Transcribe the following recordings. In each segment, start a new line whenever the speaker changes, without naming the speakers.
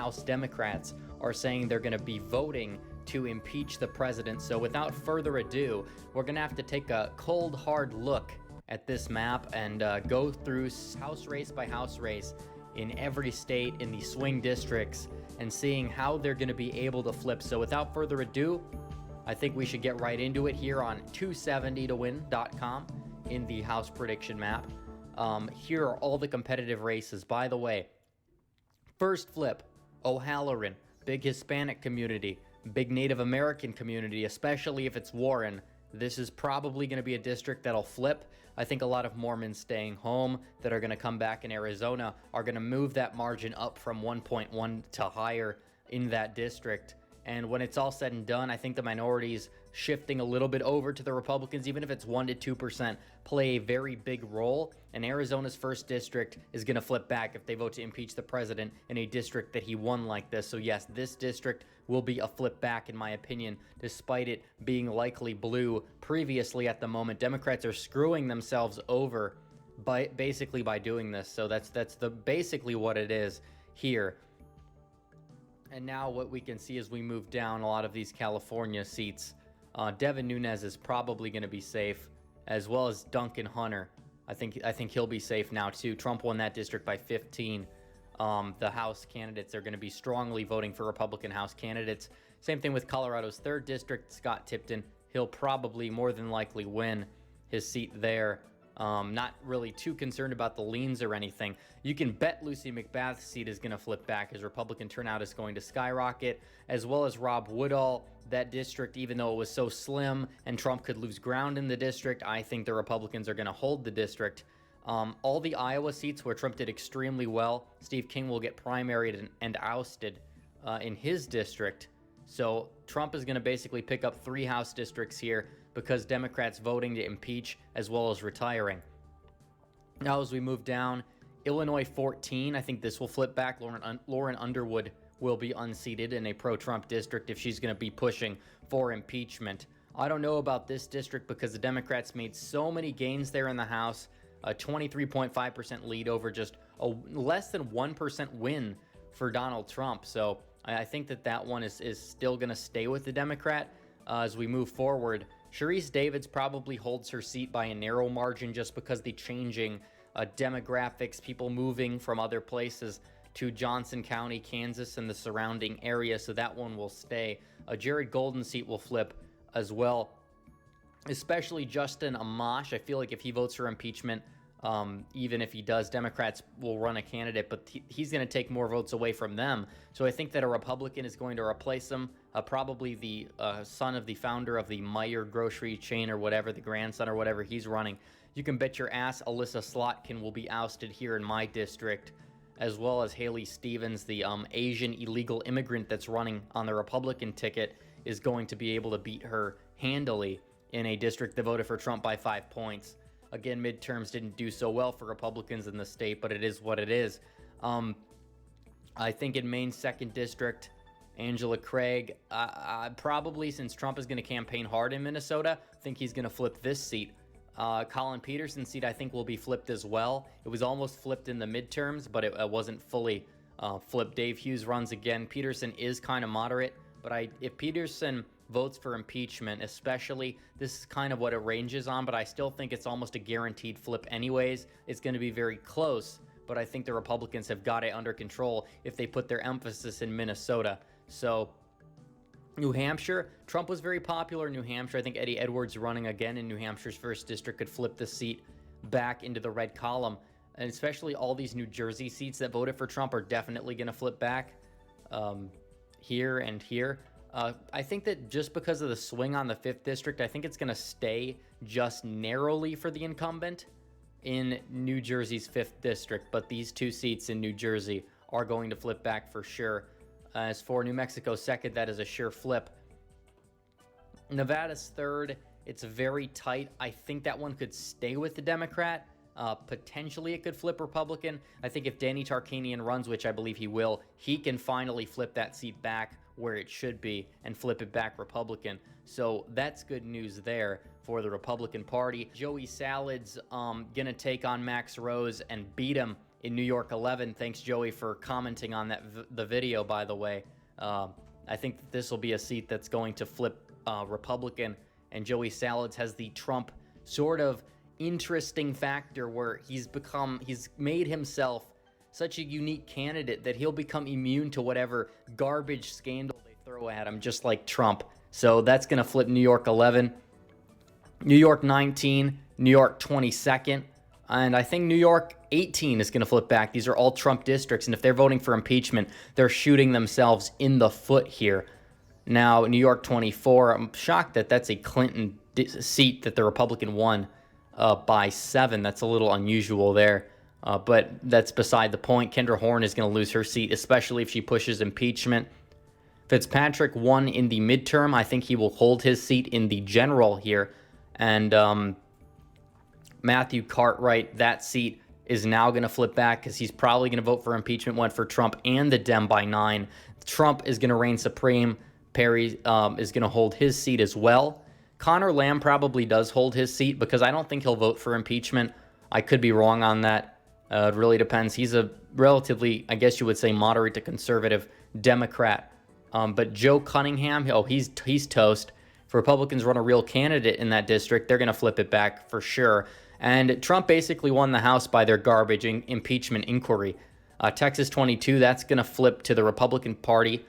House Democrats are saying they're going to be voting to impeach the president. So without further ado, we're going to have to take a cold, hard look at this map and go through house race by house race in every state in the swing districts and seeing how they're going to be able to flip. So without further ado, I think we should get right into it here on 270towin.com in the house prediction map. Here are all the competitive races. By the way, first flip, O'Halloran, big Hispanic community, big Native American community, especially if it's Warren. This is probably going to be a district that'll flip. I think a lot of Mormons staying home that are going to come back in Arizona are going to move that margin up from 1.1 to higher in that district. And when it's all said and done, I think the minorities shifting a little bit over to the Republicans, even if it's 1% to 2%, play a very big role. And Arizona's first district is going to flip back if they vote to impeach the president in a district that he won like this. So yes, this district will be a flip back, in my opinion, despite it being likely blue previously at the moment. Democrats are screwing themselves over basically by doing this. So that's basically what it is here. And now what we can see as we move down a lot of these California seats, Devin Nunes is probably going to be safe, as well as Duncan Hunter. I think he'll be safe now too. Trump won that district by 15. The House candidates are going to be strongly voting for Republican House candidates. Same thing with Colorado's 3rd district, Scott Tipton. He'll probably more than likely win his seat there. Not really too concerned about the leans or anything. You can bet Lucy McBath's seat is going to flip back as Republican turnout is going to skyrocket, as well as Rob Woodall. That district, even though it was so slim and Trump could lose ground in the district, I think the Republicans are going to hold the district. All the Iowa seats where Trump did extremely well, Steve King will get primaried and ousted in his district. So Trump is going to basically pick up 3 House districts here because Democrats voting to impeach as well as retiring. Now as we move down, Illinois 14, I think this will flip back. Lauren Underwood will be unseated in a pro-Trump district if she's going to be pushing for impeachment. I don't know about this district because the Democrats made so many gains there in the House, a 23.5% lead over just a less than 1% win for Donald Trump. So I think that one is still going to stay with the Democrat as we move forward. Sharice Davids probably holds her seat by a narrow margin just because the changing demographics, people moving from other places to Johnson County, Kansas, and the surrounding area. So that one will stay. Jared Golden's seat will flip as well, especially Justin Amash. I feel like if he votes for impeachment, even if he does, Democrats will run a candidate, but he's going to take more votes away from them. So I think that a Republican is going to replace him, probably the son of the founder of the Meijer grocery chain or whatever, the grandson or whatever he's running. You can bet your ass Alyssa Slotkin will be ousted here in my district, as well as Haley Stevens, the Asian illegal immigrant that's running on the Republican ticket, is going to be able to beat her handily in a district that voted for Trump by 5 points. Again, midterms didn't do so well for Republicans in the state, but it is what it is. I think in Maine's 2nd district, Angela Craig, probably since Trump is going to campaign hard in Minnesota, I think he's going to flip this seat. Colin Peterson's seat, I think, will be flipped as well. It was almost flipped in the midterms, but it wasn't fully flipped. Dave Hughes runs again. Peterson is kind of moderate, but if Peterson votes for impeachment, especially, this is kind of what it ranges on, but I still think it's almost a guaranteed flip anyways. It's going to be very close, but I think the Republicans have got it under control if they put their emphasis in Minnesota. So New Hampshire, Trump was very popular in New Hampshire. I think Eddie Edwards running again in New Hampshire's 1st district could flip the seat back into the red column. And especially all these New Jersey seats that voted for Trump are definitely going to flip back here and here. I think that just because of the swing on the 5th district, I think it's going to stay just narrowly for the incumbent in New Jersey's 5th district. But these 2 seats in New Jersey are going to flip back for sure. As for New Mexico's 2nd, that is a sure flip. Nevada's 3rd, it's very tight. I think that one could stay with the Democrat. Potentially it could flip Republican. I think if Danny Tarkanian runs, which I believe he will, he can finally flip that seat back where it should be and flip it back Republican. So that's good news there for the Republican Party. Joey Salad's gonna take on Max Rose and beat him in New York 11. Thanks, Joey, for commenting on that the video, by the way. I think that this will be a seat that's going to flip Republican, and Joey Salads has the Trump sort of interesting factor where he's made himself such a unique candidate that he'll become immune to whatever garbage scandal they throw at him, just like Trump. So that's going to flip New York 11, New York 19, New York 22nd, and I think New York 18 is going to flip back. These are all Trump districts, and if they're voting for impeachment, they're shooting themselves in the foot here. Now, New York 24, I'm shocked that that's a Clinton seat that the Republican won by 7. That's a little unusual there, but that's beside the point. Kendra Horn is going to lose her seat, especially if she pushes impeachment. Fitzpatrick won in the midterm. I think he will hold his seat in the general here. And Matthew Cartwright, that seat is now going to flip back because he's probably going to vote for impeachment, went for Trump and the Dem by 9. Trump is going to reign supreme. Perry is going to hold his seat as well. Connor Lamb probably does hold his seat because I don't think he'll vote for impeachment. I could be wrong on that. It really depends. He's a relatively, I guess you would say, moderate to conservative Democrat. But Joe Cunningham, he's toast. If Republicans run a real candidate in that district, they're going to flip it back for sure. And Trump basically won the House by their garbage impeachment inquiry. Texas 22, that's going to flip to the Republican Party.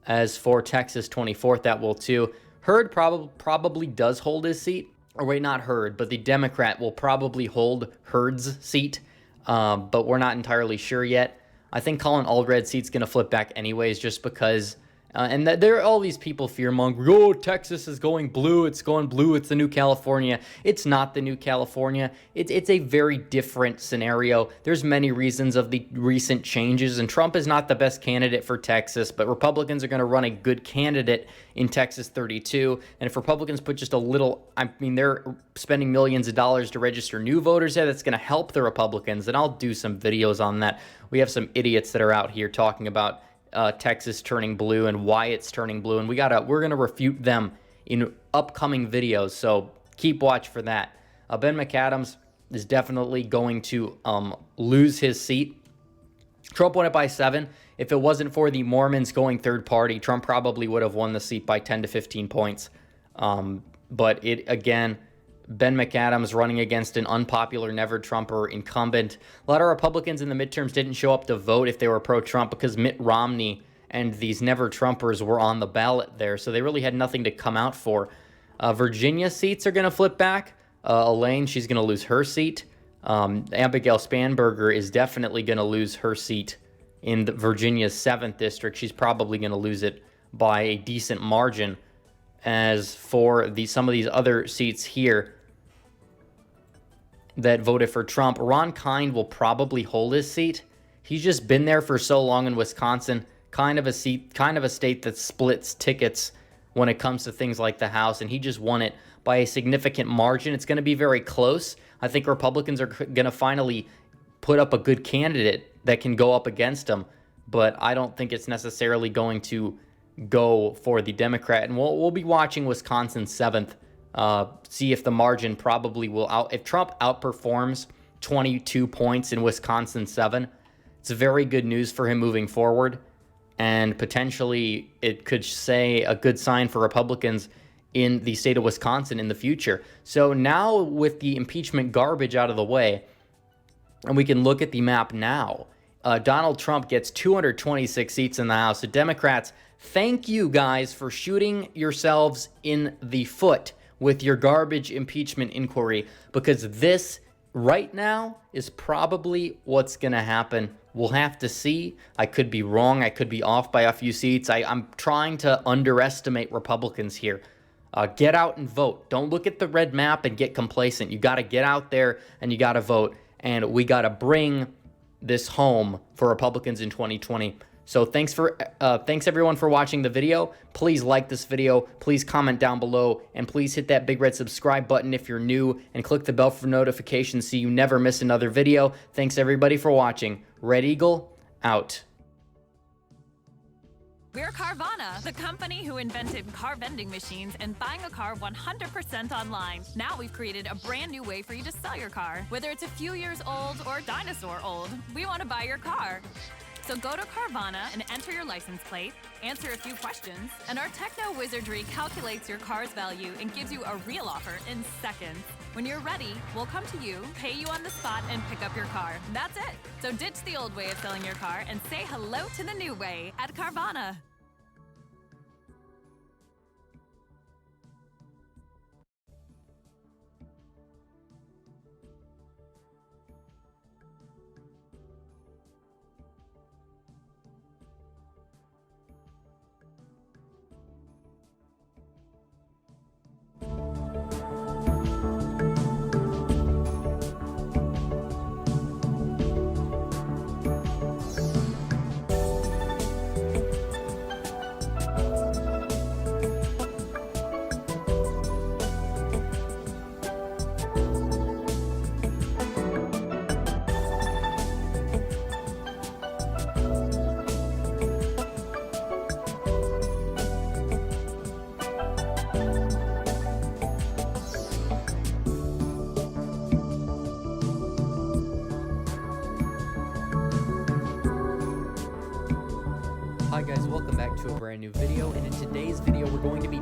As for Texas 24, that will too. Hurd probably does hold his seat. Or wait, not Hurd, but the Democrat will probably hold Hurd's seat. But we're not entirely sure yet. I think Colin Allred's seat's going to flip back anyways, just because... and there are all these people fear-mongering, oh, Texas is going blue, it's going blue, it's the new California. It's not the new California. It's a very different scenario. There's many reasons of the recent changes, and Trump is not the best candidate for Texas, but Republicans are going to run a good candidate in Texas 32, and if Republicans put just a little, I mean, they're spending millions of dollars to register new voters there, that's going to help the Republicans, and I'll do some videos on that. We have some idiots that are out here talking about Texas turning blue and why it's turning blue, and we're gonna refute them in upcoming videos, so keep watch for that. Ben McAdams is definitely going to lose his seat. Trump won it by 7. If it wasn't for the Mormons going third party, Trump probably would have won the seat by 10 to 15 points. But again, Ben McAdams running against an unpopular never-Trumper incumbent. A lot of Republicans in the midterms didn't show up to vote if they were pro-Trump because Mitt Romney and these never-Trumpers were on the ballot there, so they really had nothing to come out for. Virginia seats are going to flip back. Elaine, she's going to lose her seat. Abigail Spanberger is definitely going to lose her seat in Virginia's 7th district. She's probably going to lose it by a decent margin. As for some of these other seats here that voted for Trump, Ron Kind will probably hold his seat. He's just been there for so long in Wisconsin, kind of a state that splits tickets when it comes to things like the House, and he just won it by a significant margin. It's going to be very close. I think Republicans are going to finally put up a good candidate that can go up against him, but I don't think it's necessarily going to go for the Democrat, and we'll be watching Wisconsin 7th, see if the margin probably will if Trump outperforms 22 points in Wisconsin 7, it's very good news for him moving forward, and potentially it could say a good sign for Republicans in the state of Wisconsin in the future. So now with the impeachment garbage out of the way, and we can look at the map now, Donald Trump gets 226 seats in the House. The Democrats, thank you guys for shooting yourselves in the foot with your garbage impeachment inquiry, because this right now is probably what's going to happen. We'll have to see. I could be wrong. I could be off by a few seats. I'm trying to underestimate Republicans here. Get out and vote. Don't look at the red map and get complacent. You got to get out there and you got to vote. And we got to bring this home for Republicans in 2020. So thanks everyone for watching the video. Please like this video, please comment down below, and please hit that big red subscribe button if you're new, and click the bell for notifications so you never miss another video. Thanks everybody for watching. Red Eagle, out.
We're Carvana, the company who invented car vending machines and buying a car 100% online. Now we've created a brand new way for you to sell your car. Whether it's a few years old or dinosaur old, we want to buy your car. So go to Carvana and enter your license plate, answer a few questions, and our techno wizardry calculates your car's value and gives you a real offer in seconds. When you're ready, we'll come to you, pay you on the spot, and pick up your car. That's it. So ditch the old way of selling your car and say hello to the new way at Carvana.
Hi guys, welcome back to a brand new video, and in today's video we're going to be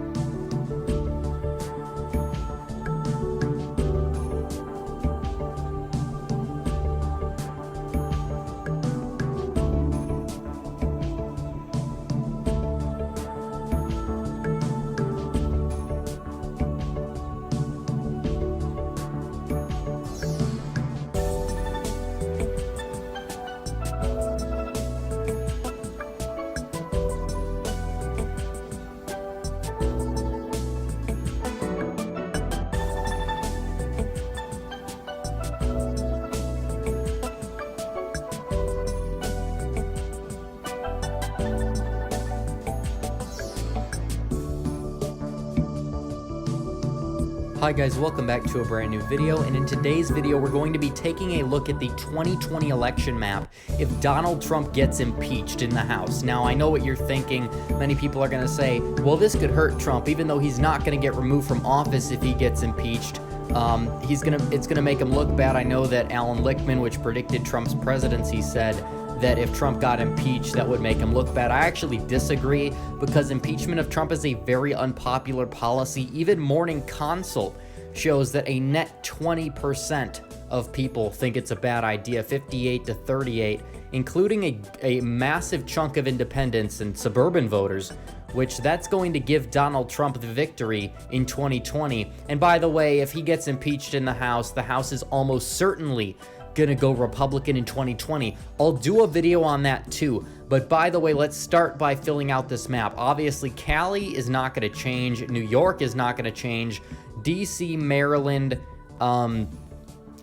Hi guys, welcome back to a brand new video, and in today's video we're going to be taking a look at the 2020 election map if Donald Trump gets impeached in the House. Now I know what you're thinking. Many people are going to say, well, this could hurt Trump even though he's not going to get removed from office if he gets impeached. It's gonna make him look bad. I know that Alan Lichtman, which predicted Trump's presidency, said that if Trump got impeached, that would make him look bad. I actually disagree, because impeachment of Trump is a very unpopular policy. Even Morning Consult shows that a net 20% of people think it's a bad idea, 58 to 38, including a massive chunk of independents and suburban voters, which that's going to give Donald Trump the victory in 2020. And by the way, if he gets impeached in the House is almost certainly gonna go Republican in 2020. I'll do a video on that too. But by the way, let's start by filling out this map. Obviously, Cali is not gonna change. New York is not gonna change. DC, Maryland,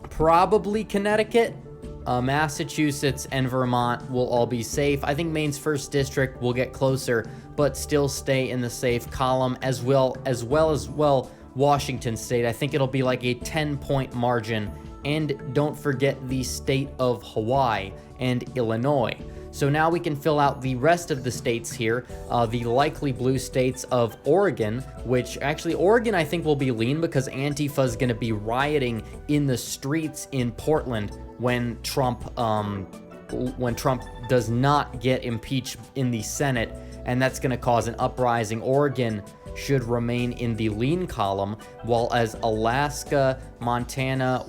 probably Connecticut, Massachusetts, and Vermont will all be safe. I think Maine's 1st district will get closer, but still stay in the safe column, as well as Washington State. I think it'll be like a 10-point margin. And don't forget the state of Hawaii and Illinois. So now we can fill out the rest of the states here, the likely blue states of Oregon, which actually Oregon I think will be lean because Antifa is going to be rioting in the streets in Portland when Trump does not get impeached in the Senate, and that's going to cause an uprising. Oregon should remain in the lean column, while as Alaska, Montana,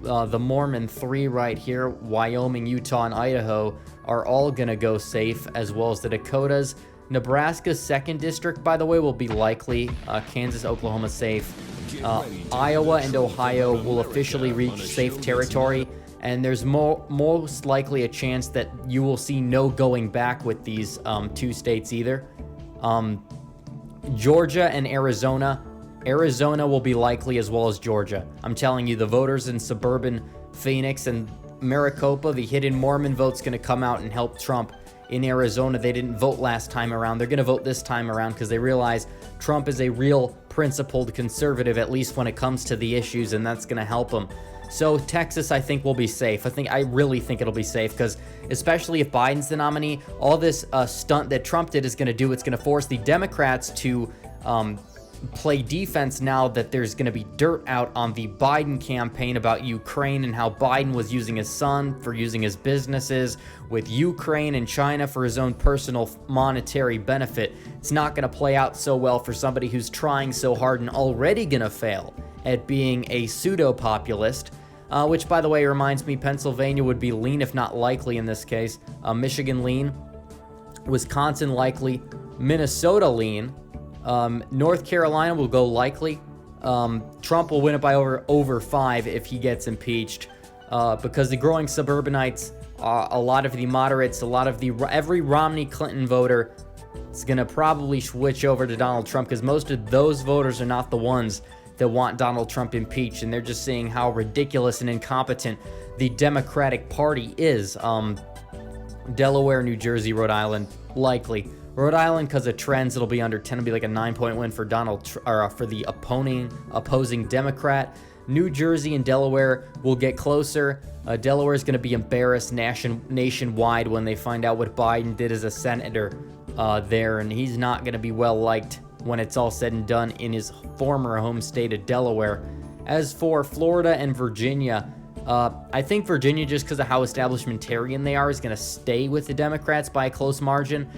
the Mormon 3 right here, Wyoming, Utah, and Idaho are all gonna go safe, as well as the Dakotas. Nebraska's 2nd district, by the way, will be likely. Kansas, Oklahoma safe. Iowa and Ohio will officially reach safe territory, and there's most likely a chance that you will see no going back with these 2 states either. Georgia and Arizona. Arizona will be likely, as well as Georgia. I'm telling you, the voters in suburban Phoenix and Maricopa, the hidden Mormon vote's going to come out and help Trump. In Arizona, they didn't vote last time around. They're going to vote this time around because they realize Trump is a real principled conservative, at least when it comes to the issues, and that's going to help them. So Texas, I think, will be safe. I really think it'll be safe, because especially if Biden's the nominee, all this stunt that Trump did is going to do, it's going to force the Democrats to play defense now that there's going to be dirt out on the Biden campaign about Ukraine and how Biden was using his son for using his businesses with Ukraine and China for his own personal monetary benefit. It's not going to play out so well for somebody who's trying so hard and already going to fail at being a pseudo-populist, which, by the way, reminds me, Pennsylvania would be lean, if not likely in this case. Michigan lean, Wisconsin likely, Minnesota lean, North Carolina will go likely. Trump will win it by over 5 if he gets impeached, because the growing suburbanites, a lot of the moderates, every Romney Clinton voter is going to probably switch over to Donald Trump, because most of those voters are not the ones that want Donald Trump impeached, and they're just seeing how ridiculous and incompetent the Democratic Party is. Delaware, New Jersey, Rhode Island, likely. Rhode Island, because of trends, it'll be under 10. It'll be like a 9-point win for for the opposing Democrat. New Jersey and Delaware will get closer. Delaware is going to be embarrassed nationwide when they find out what Biden did as a senator there, and he's not going to be well liked when it's all said and done in his former home state of Delaware. As for Florida and Virginia, I think Virginia, just because of how establishmentarian they are, is going to stay with the Democrats by a close margin.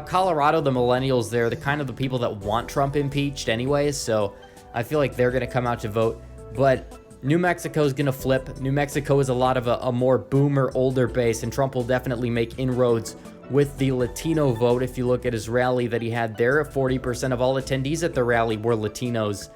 Colorado, the millennials there, they're kind of the people that want Trump impeached anyways, so I feel like they're going to come out to vote. But New Mexico is going to flip. New Mexico is a lot of a more boomer, older base, and Trump will definitely make inroads with the Latino vote. If you look at his rally that he had there, 40% of all attendees at the rally were Latinos.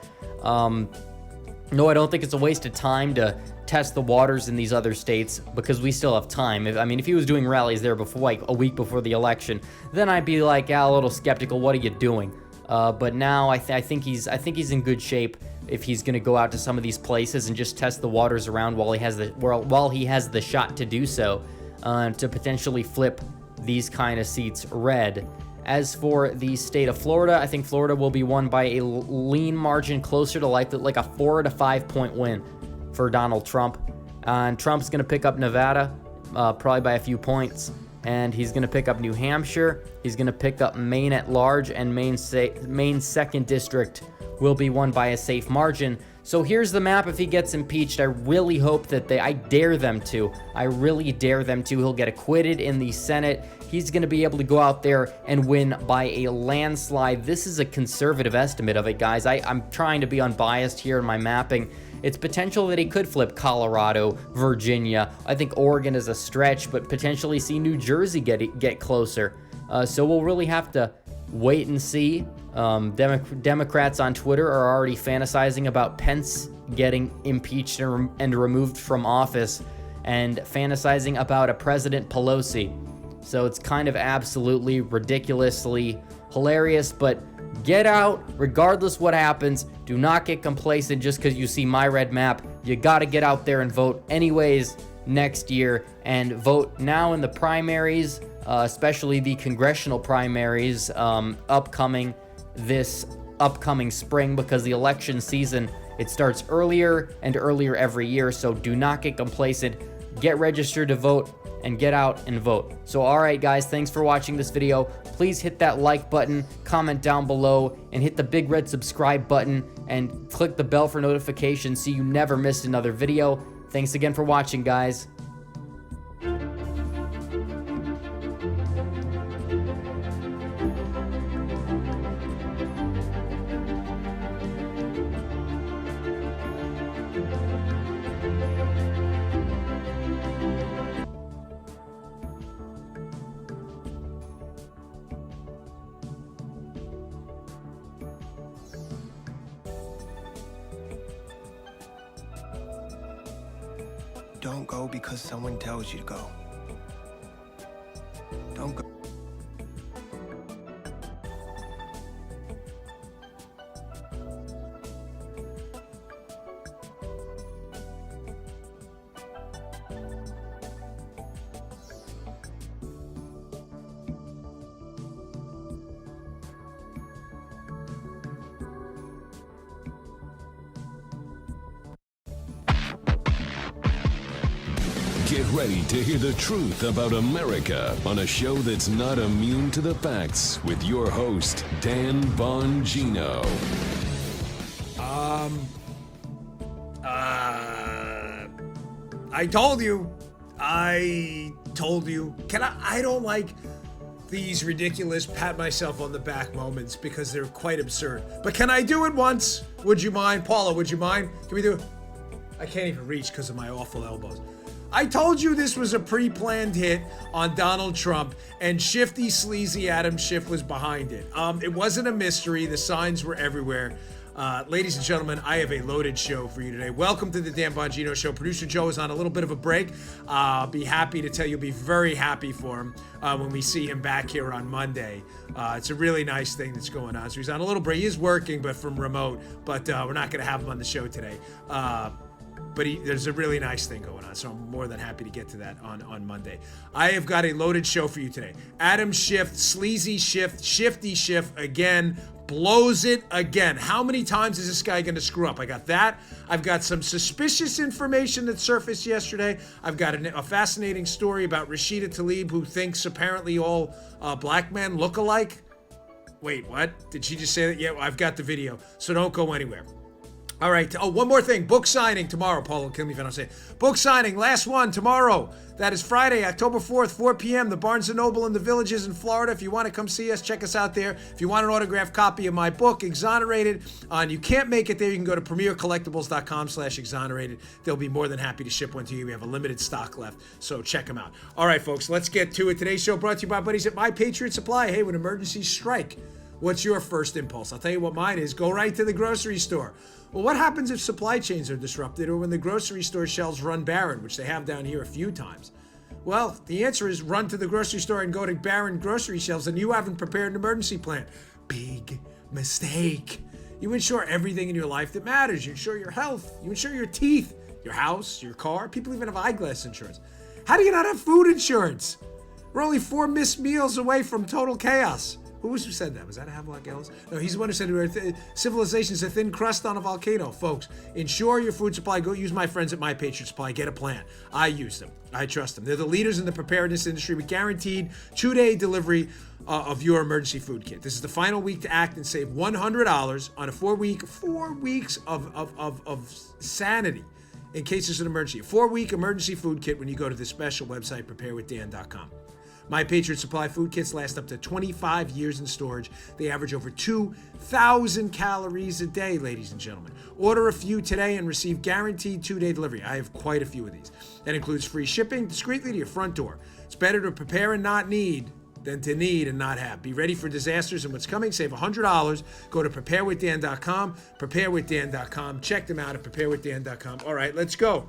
No, I don't think it's a waste of time to test the waters in these other states, because we still have time. If he was doing rallies there before, like a week before the election, then I'd be like, a little skeptical. What are you doing? But now I think he's in good shape if he's going to go out to some of these places and just test the waters around while he has the shot to do so, to potentially flip these kind of seats red. As for the state of Florida, I think Florida will be won by a lean margin closer to like a 4 to 5 point win for Donald Trump. And Trump's going to pick up Nevada, probably by a few points. And he's going to pick up New Hampshire. He's going to pick up Maine at large, and Maine's 2nd district will be won by a safe margin. So here's the map if he gets impeached. I really hope that I dare them to. I really dare them to. He'll get acquitted in the Senate. He's going to be able to go out there and win by a landslide. This is a conservative estimate of it, guys. I'm trying to be unbiased here in my mapping. It's potential that he could flip Colorado, Virginia. I think Oregon is a stretch, but potentially see New Jersey get closer. So we'll really have to wait and see. Democrats on Twitter are already fantasizing about Pence getting impeached and removed from office, and fantasizing about a President Pelosi. So it's kind of absolutely ridiculously hilarious, but get out regardless what happens. Do not get complacent just because you see my red map. You got to get out there and vote anyways next year, and vote now in the primaries, especially the congressional primaries upcoming this upcoming spring, because the election season, it starts earlier and earlier every year. So do not get complacent. Get registered to vote and get out and vote. So all right, guys, thanks for watching this video. Please hit that like button, comment down below, and hit the big red subscribe button, and click the bell for notifications so you never miss another video. Thanks again for watching, guys.
Don't go because someone tells you to go. Don't go.
Get ready to hear the truth about America on a show that's not immune to the facts with your host, Dan Bongino.
I told you. I don't like these ridiculous pat myself on the back moments because they're quite absurd. But can I do it once? Would you mind? Paula, would you mind? Can we do it? I can't even reach because of my awful elbows. I told you this was a pre-planned hit on Donald Trump, and shifty, sleazy Adam Schiff was behind it. It wasn't a mystery. The signs were everywhere. Ladies and gentlemen, I have a loaded show for you today. Welcome to the Dan Bongino Show. Producer Joe is on a little bit of a break. I'll be happy to tell you, be very happy for him when we see him back here on Monday. It's a really nice thing that's going on. So he's on a little break. He is working, but from remote. But we're not going to have him on the show today. But there's a really nice thing going on, so I'm more than happy to get to that on Monday. I have got a loaded show for you today. Adam Schiff, sleazy Schiff, shifty Schiff again, blows it again. How many times is this guy going to screw up? I got that. I've got some suspicious information that surfaced yesterday. I've got a fascinating story about Rashida Tlaib, who thinks apparently all black men look alike. Wait, what? Did she just say that? Yeah, I've got the video, so don't go anywhere. All right. Oh, one more thing. Book signing tomorrow. Paul will kill me if I don't say it. Book signing, last one tomorrow. That is Friday, October 4th, 4 p.m. The Barnes & Noble in the Villages in Florida. If you want to come see us, check us out there. If you want an autographed copy of my book, Exonerated, and you can't make it there, you can go to premiercollectibles.com/exonerated. They'll be more than happy to ship one to you. We have a limited stock left, so check them out. All right, folks, let's get to it. Today's show brought to you by buddies at My Patriot Supply. Hey, when emergencies strike, what's your first impulse? I'll tell you what mine is. Go right to the grocery store. Well, what happens if supply chains are disrupted or when the grocery store shelves run barren, which they have down here a few times? Well, the answer is run to the grocery store and go to barren grocery shelves, and you haven't prepared an emergency plan. Big mistake. You insure everything in your life that matters. You insure your health. You insure your teeth, your house, your car. People even have eyeglass insurance. How do you not have food insurance? We're only 4 missed meals away from total chaos. Who said that? Was that Havelock Ellis? No, he's the one who said civilization's a thin crust on a volcano. Folks, insure your food supply. Go use my friends at My Patriot Supply. Get a plan. I use them. I trust them. They're the leaders in the preparedness industry with guaranteed 2-day delivery of your emergency food kit. This is the final week to act and save $100 on a 4 weeks of sanity in case there's an emergency. A 4-week emergency food kit when you go to this special website, preparewithdan.com. My Patriot Supply food kits last up to 25 years in storage. They average over 2,000 calories a day, ladies and gentlemen. Order a few today and receive guaranteed 2-day delivery. I have quite a few of these. That includes free shipping discreetly to your front door. It's better to prepare and not need than to need and not have. Be ready for disasters and what's coming. Save $100. Go to preparewithdan.com, preparewithdan.com. Check them out at preparewithdan.com. All right, let's go.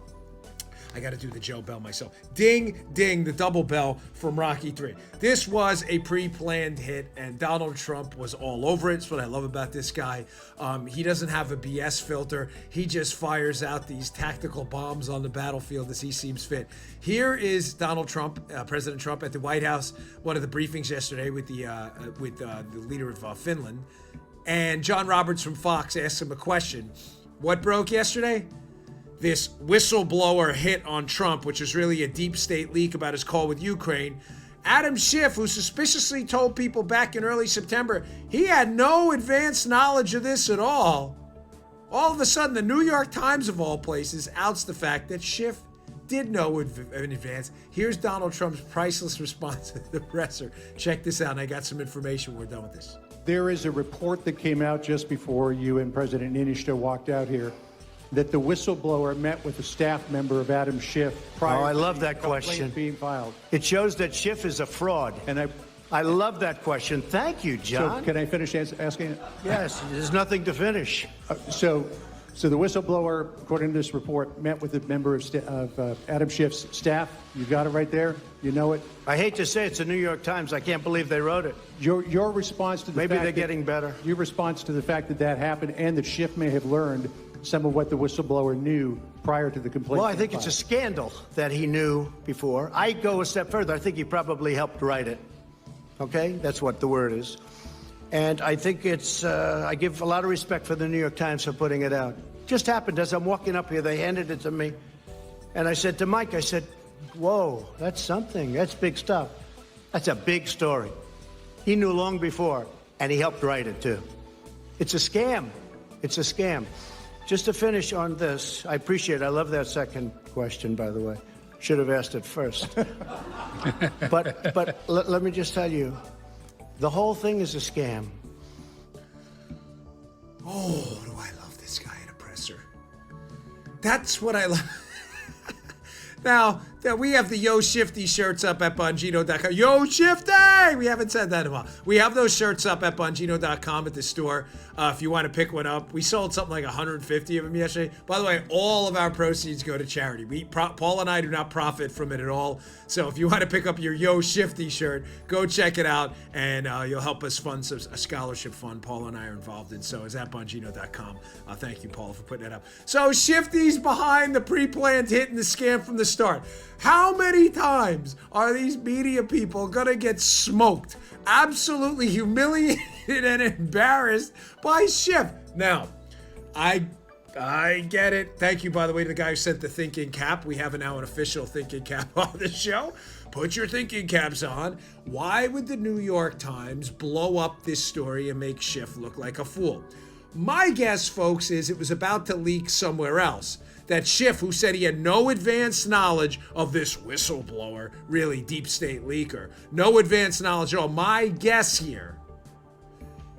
I got to do the Joe Bell myself. Ding, ding, the double bell from Rocky 3. This was a pre-planned hit, and Donald Trump was all over it. That's what I love about this guy. He doesn't have a BS filter. He just fires out these tactical bombs on the battlefield as he seems fit. Here is Donald Trump, President Trump, at the White House, one of the briefings yesterday with the leader of Finland. And John Roberts from Fox asked him a question. What broke yesterday? This whistleblower hit on Trump, which is really a deep state leak about his call with Ukraine. Adam Schiff, who suspiciously told people back in early September he had no advanced knowledge of this at all of a sudden, the New York Times, of all places, outs the fact that Schiff did know in advance. Here's Donald Trump's priceless response to the presser. Check this out, and I got some information. We're done with this.
There is a report that came out just before you and President Niinistö walked out here that the whistleblower met with a staff member of Adam Schiff prior
I love
to
that question.
being filed.
It shows that Schiff is a fraud.
And
I love that question. Thank you, John.
So can I finish asking it?
Yes, there's nothing to finish.
So the whistleblower, according to this report, met with a member of Adam Schiff's staff. You got it right there. You know it.
I hate to say it's the New York Times. I can't believe they wrote it.
Your response to the
Maybe
fact
they're
that-
getting better.
Your response to the fact that happened and that Schiff may have learned some of what the whistleblower knew prior to the complaint.
Well, I think it's a scandal that he knew before. I go a step further. I think he probably helped write it. Okay? That's what the word is. And I think it's, I give a lot of respect for the New York Times for putting it out. Just happened as I'm walking up here, they handed it to me. And I said to Mike, I said, Whoa, that's something. That's big stuff. That's a big story. He knew long before, and he helped write it, too. It's a scam. It's a scam. Just to finish on this, I appreciate it. I love that second question, by the way. Should have asked it first. but let me just tell you, the whole thing is a scam.
Oh, do I love this guy at Oppressor. That's what I love. Now, we have the Yo Shifty shirts up at Bongino.com. Yo Shifty! We haven't said that in a while. We have those shirts up at Bongino.com at the store. If you want to pick one up. We sold something like 150 of them yesterday. By the way, all of our proceeds go to charity. Paul and I do not profit from it at all. So if you want to pick up your Yo Shifty shirt, go check it out, and you'll help us fund a scholarship fund Paul and I are involved in. So it's at Bongino.com. Thank you, Paul, for putting it up. So Shifty's behind the pre-planned hit and the scam from the start. How many times are these media people gonna get smoked, absolutely humiliated and embarrassed by Schiff? Now, I get it. Thank you, by the way, to the guy who sent the thinking cap. We have now an official thinking cap on the show. Put your thinking caps on. Why would the New York Times blow up this story and make Schiff look like a fool? My guess, folks, is it was about to leak somewhere else. That Schiff, who said he had no advanced knowledge of this whistleblower, really deep state leaker, no advanced knowledge at all. My guess here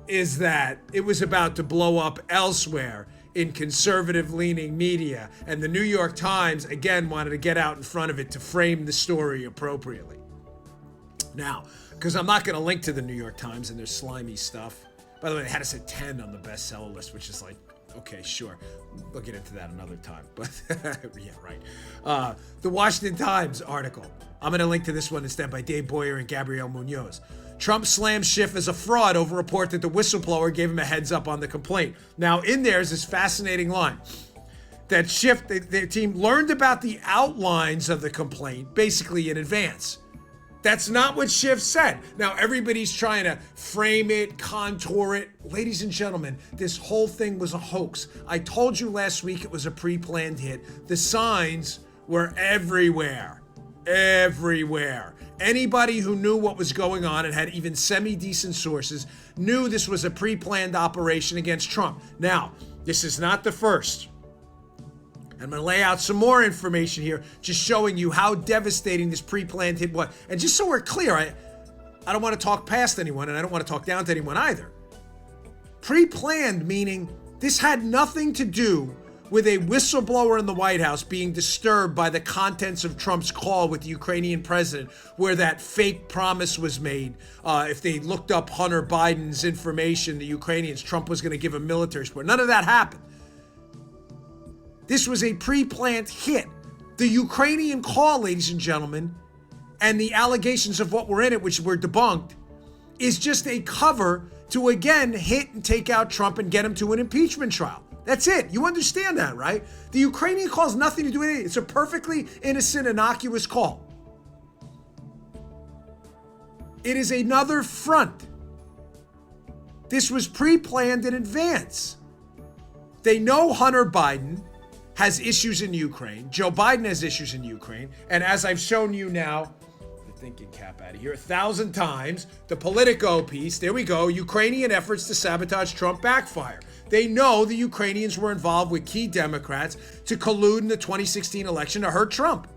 is that it was about to blow up elsewhere in conservative-leaning media, and the New York Times, again, wanted to get out in front of it to frame the story appropriately. Now, because I'm not going to link to the New York Times and their slimy stuff. By the way, they had us at 10 on the bestseller list, which is like, okay, sure. We'll get into that another time. But yeah, right. The Washington Times article. I'm going to link to this one instead by Dave Boyer and Gabrielle Munoz. Trump slams Schiff as a fraud over report that the whistleblower gave him a heads up on the complaint. Now, in there is this fascinating line that Schiff, their team learned about the outlines of the complaint basically in advance. That's not what Schiff said. Now, everybody's trying to frame it, contour it. Ladies and gentlemen, this whole thing was a hoax. I told you last week it was a pre-planned hit. The signs were everywhere. Everywhere. Anybody who knew what was going on and had even semi-decent sources knew this was a pre-planned operation against Trump. Now, this is not the first. I'm going to lay out some more information here, just showing you how devastating this pre-planned hit was. And just so we're clear, I don't want to talk past anyone, and I don't want to talk down to anyone either. Pre-planned meaning this had nothing to do with a whistleblower in the White House being disturbed by the contents of Trump's call with the Ukrainian president, where that fake promise was made. If they looked up Hunter Biden's information, the Ukrainians, Trump was going to give him military support. None of that happened. This was a pre-planned hit. The Ukrainian call, ladies and gentlemen, and the allegations of what were in it, which were debunked, is just a cover to, again, hit and take out Trump and get him to an impeachment trial. That's it. You understand that, right? The Ukrainian call has nothing to do with it. It's a perfectly innocent, innocuous call. It is another front. This was pre-planned in advance. They know Hunter Biden has issues in Ukraine. Joe Biden has issues in Ukraine. And as I've shown you now, the thinking cap out of here 1,000 times, the Politico piece, there we go, Ukrainian efforts to sabotage Trump backfire. They know the Ukrainians were involved with key Democrats to collude in the 2016 election to hurt Trump.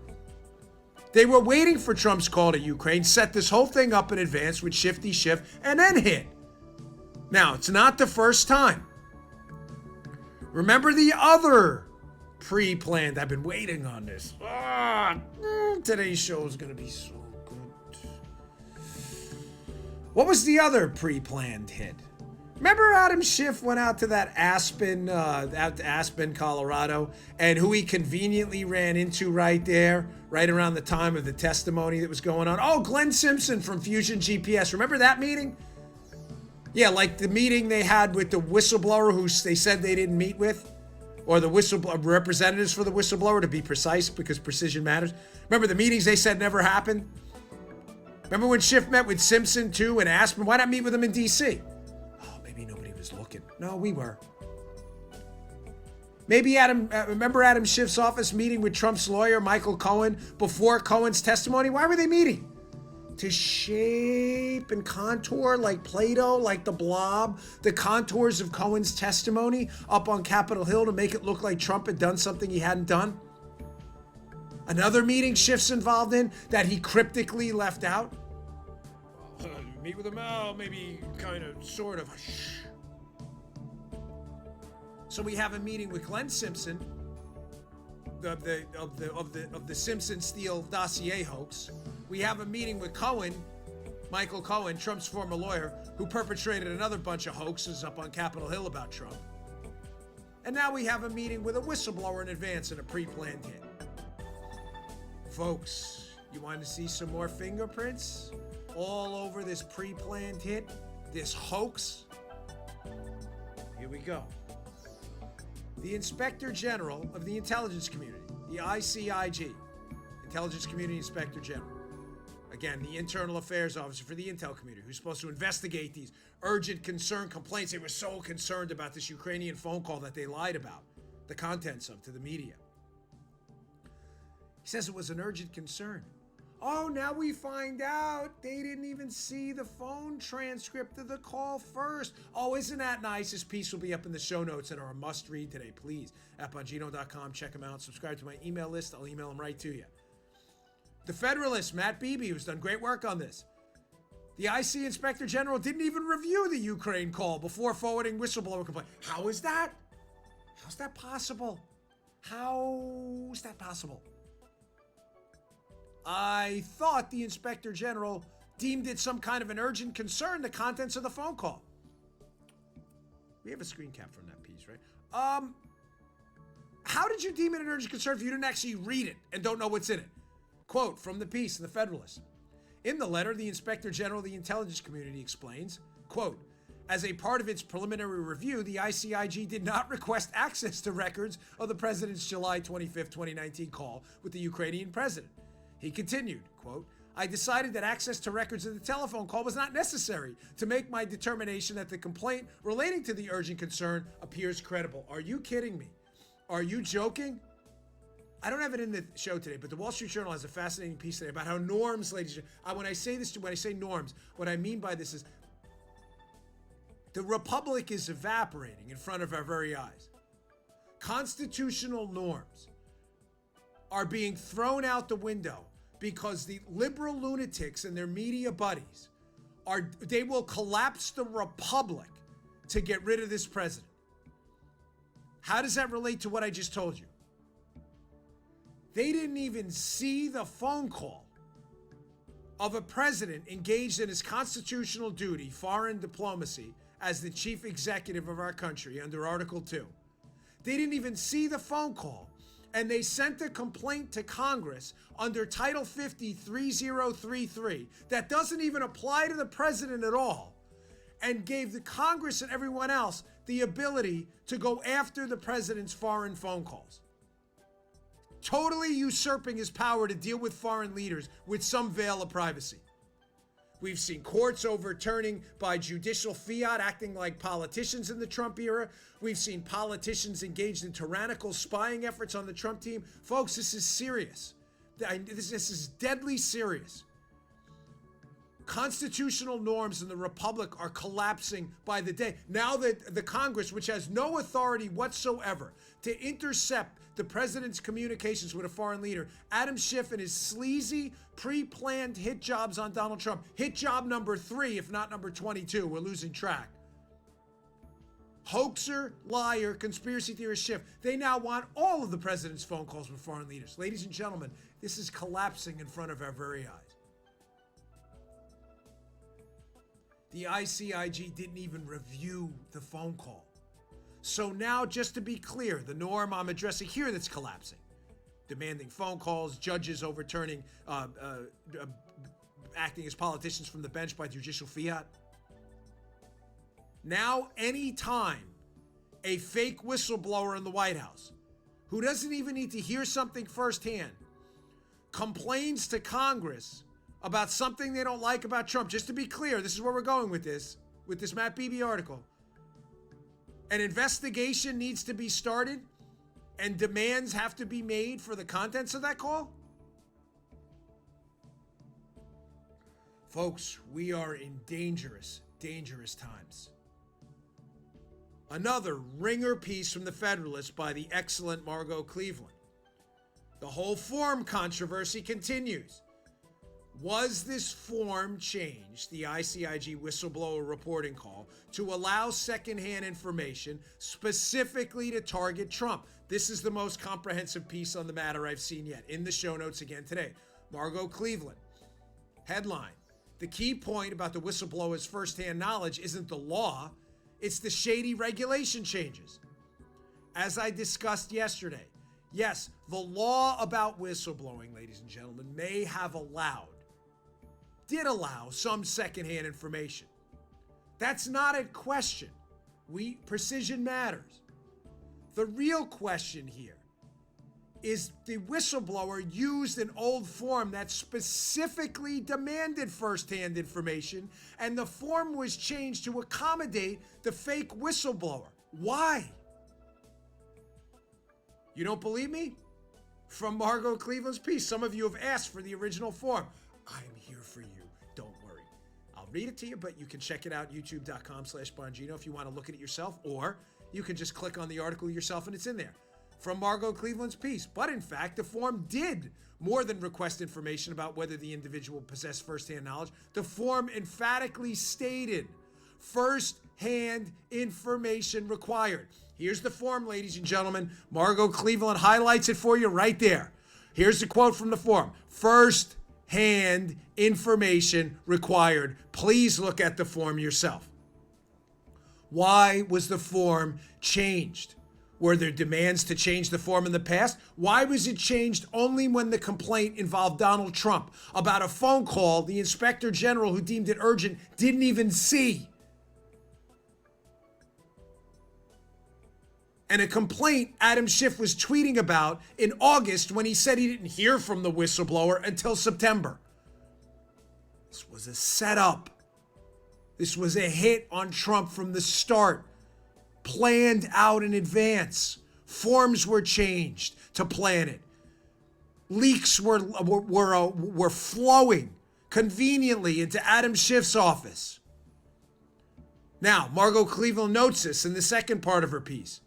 They were waiting for Trump's call to Ukraine, set this whole thing up in advance with Shifty Schiff, and then hit. Now, it's not the first time. Remember the other pre-planned, I've been waiting on this. Today's show is going to be so good. What was the other pre-planned hit? Remember Adam Schiff went out to that Aspen, Colorado, and who he conveniently ran into right there, right around the time of the testimony that was going on? Oh, Glenn Simpson from Fusion GPS. Remember that meeting? Yeah, like the meeting they had with the whistleblower who they said they didn't meet with, or the representatives for the whistleblower, to be precise, because precision matters. Remember the meetings they said never happened? Remember when Schiff met with Simpson too and Aspen? Why not meet with him in D.C.? Oh, maybe nobody was looking. No, we were. Maybe remember Adam Schiff's office meeting with Trump's lawyer, Michael Cohen, before Cohen's testimony? Why were they meeting? To shape and contour like Play-Doh, like the blob, the contours of Cohen's testimony up on Capitol Hill to make it look like Trump had done something he hadn't done? Another meeting Schiff's involved in that he cryptically left out? Meet with him out, maybe kind of, sort of. Shh. So we have a meeting with Glenn Simpson of the Simpson Steele dossier hoax. We have a meeting with Cohen, Michael Cohen, Trump's former lawyer, who perpetrated another bunch of hoaxes up on Capitol Hill about Trump. And now we have a meeting with a whistleblower in advance in a pre-planned hit. Folks, you want to see some more fingerprints all over this pre-planned hit, this hoax? Here we go. The Inspector General of the Intelligence Community, the ICIG, Intelligence Community Inspector General. Again, the Internal Affairs Officer for the Intel community, who's supposed to investigate these urgent concern complaints. They were so concerned about this Ukrainian phone call that they lied about the contents of to the media. He says it was an urgent concern. Oh, now we find out they didn't even see the phone transcript of the call first. Oh, isn't that nice? This piece will be up in the show notes and are a must-read today. Please, at Bongino.com, check them out. Subscribe to my email list. I'll email them right to you. The Federalist, Matt Beebe, who's done great work on this. The IC Inspector General didn't even review the Ukraine call before forwarding whistleblower complaint. How is that? How's that possible? How's that possible? I thought the Inspector General deemed it some kind of an urgent concern, the contents of the phone call. We have a screen cap from that piece, right? How did you deem it an urgent concern if you didn't actually read it and don't know what's in it? Quote from the piece in the Federalist. In the letter, the Inspector General of the Intelligence Community explains, quote, as a part of its preliminary review, the ICIG did not request access to records of the president's July 25, 2019 call with the Ukrainian president. He continued, quote, I decided that access to records of the telephone call was not necessary to make my determination that the complaint relating to the urgent concern appears credible. Are you kidding me? Are you joking? I don't have it in the show today, but the Wall Street Journal has a fascinating piece today about how norms, ladies and gentlemen, when I say norms, what I mean by this is the republic is evaporating in front of our very eyes. Constitutional norms are being thrown out the window because the liberal lunatics and their media buddies they will collapse the republic to get rid of this president. How does that relate to what I just told you? They didn't even see the phone call of a president engaged in his constitutional duty, foreign diplomacy, as the chief executive of our country under Article 2. They didn't even see the phone call, and they sent a complaint to Congress under Title 50 3033 that doesn't even apply to the president at all, and gave the Congress and everyone else the ability to go after the president's foreign phone calls. Totally usurping his power to deal with foreign leaders with some veil of privacy. We've seen courts overturning by judicial fiat, acting like politicians in the Trump era. We've seen politicians engaged in tyrannical spying efforts on the Trump team. Folks, this is serious. This is deadly serious. Constitutional norms in the republic are collapsing by the day. Now that the Congress, which has no authority whatsoever to intercept the president's communications with a foreign leader, Adam Schiff and his sleazy, pre-planned hit jobs on Donald Trump. Hit job number 3, if not number 22. We're losing track. Hoaxer, liar, conspiracy theorist Schiff. They now want all of the president's phone calls with foreign leaders. Ladies and gentlemen, this is collapsing in front of our very eyes. The ICIG didn't even review the phone call. So now, just to be clear, the norm I'm addressing here that's collapsing, demanding phone calls, judges overturning, acting as politicians from the bench by judicial fiat. Now, anytime a fake whistleblower in the White House, who doesn't even need to hear something firsthand, complains to Congress about something they don't like about Trump, just to be clear, this is where we're going with this Matt Beebe article. An investigation needs to be started and demands have to be made for the contents of that call? Folks, we are in dangerous times. Another ringer piece from the Federalist by the excellent Margot Cleveland. The whole form controversy continues. Was this form changed, the ICIG whistleblower reporting call, to allow secondhand information specifically to target Trump? This is the most comprehensive piece on the matter I've seen yet. In the show notes again today. Margot Cleveland. Headline. The key point about the whistleblower's firsthand knowledge isn't the law, it's the shady regulation changes. As I discussed yesterday, yes, the law about whistleblowing, ladies and gentlemen, did allow some secondhand information. That's not a question. Precision matters. The real question here is the whistleblower used an old form that specifically demanded firsthand information, and the form was changed to accommodate the fake whistleblower. Why? You don't believe me? From Margot Cleveland's piece, some of you have asked for the original form. I'm here for you. Don't worry. I'll read it to you, but you can check it out, youtube.com/Bongino if you want to look at it yourself, or you can just click on the article yourself and it's in there. From Margot Cleveland's piece. But in fact, the form did more than request information about whether the individual possessed firsthand knowledge. The form emphatically stated first-hand information required. Here's the form, ladies and gentlemen. Margot Cleveland highlights it for you right there. Here's the quote from the form. First-hand information required. Please look at the form yourself. Why was the form changed? Were there demands to change the form in the past? Why was it changed only when the complaint involved Donald Trump about a phone call the inspector general who deemed it urgent didn't even see? And a complaint Adam Schiff was tweeting about in August when he said he didn't hear from the whistleblower until September. This was a setup. This was a hit on Trump from the start. Planned out in advance. Forms were changed to plan it. Leaks were flowing conveniently into Adam Schiff's office. Now, Margot Cleveland notes this in the second part of her piece.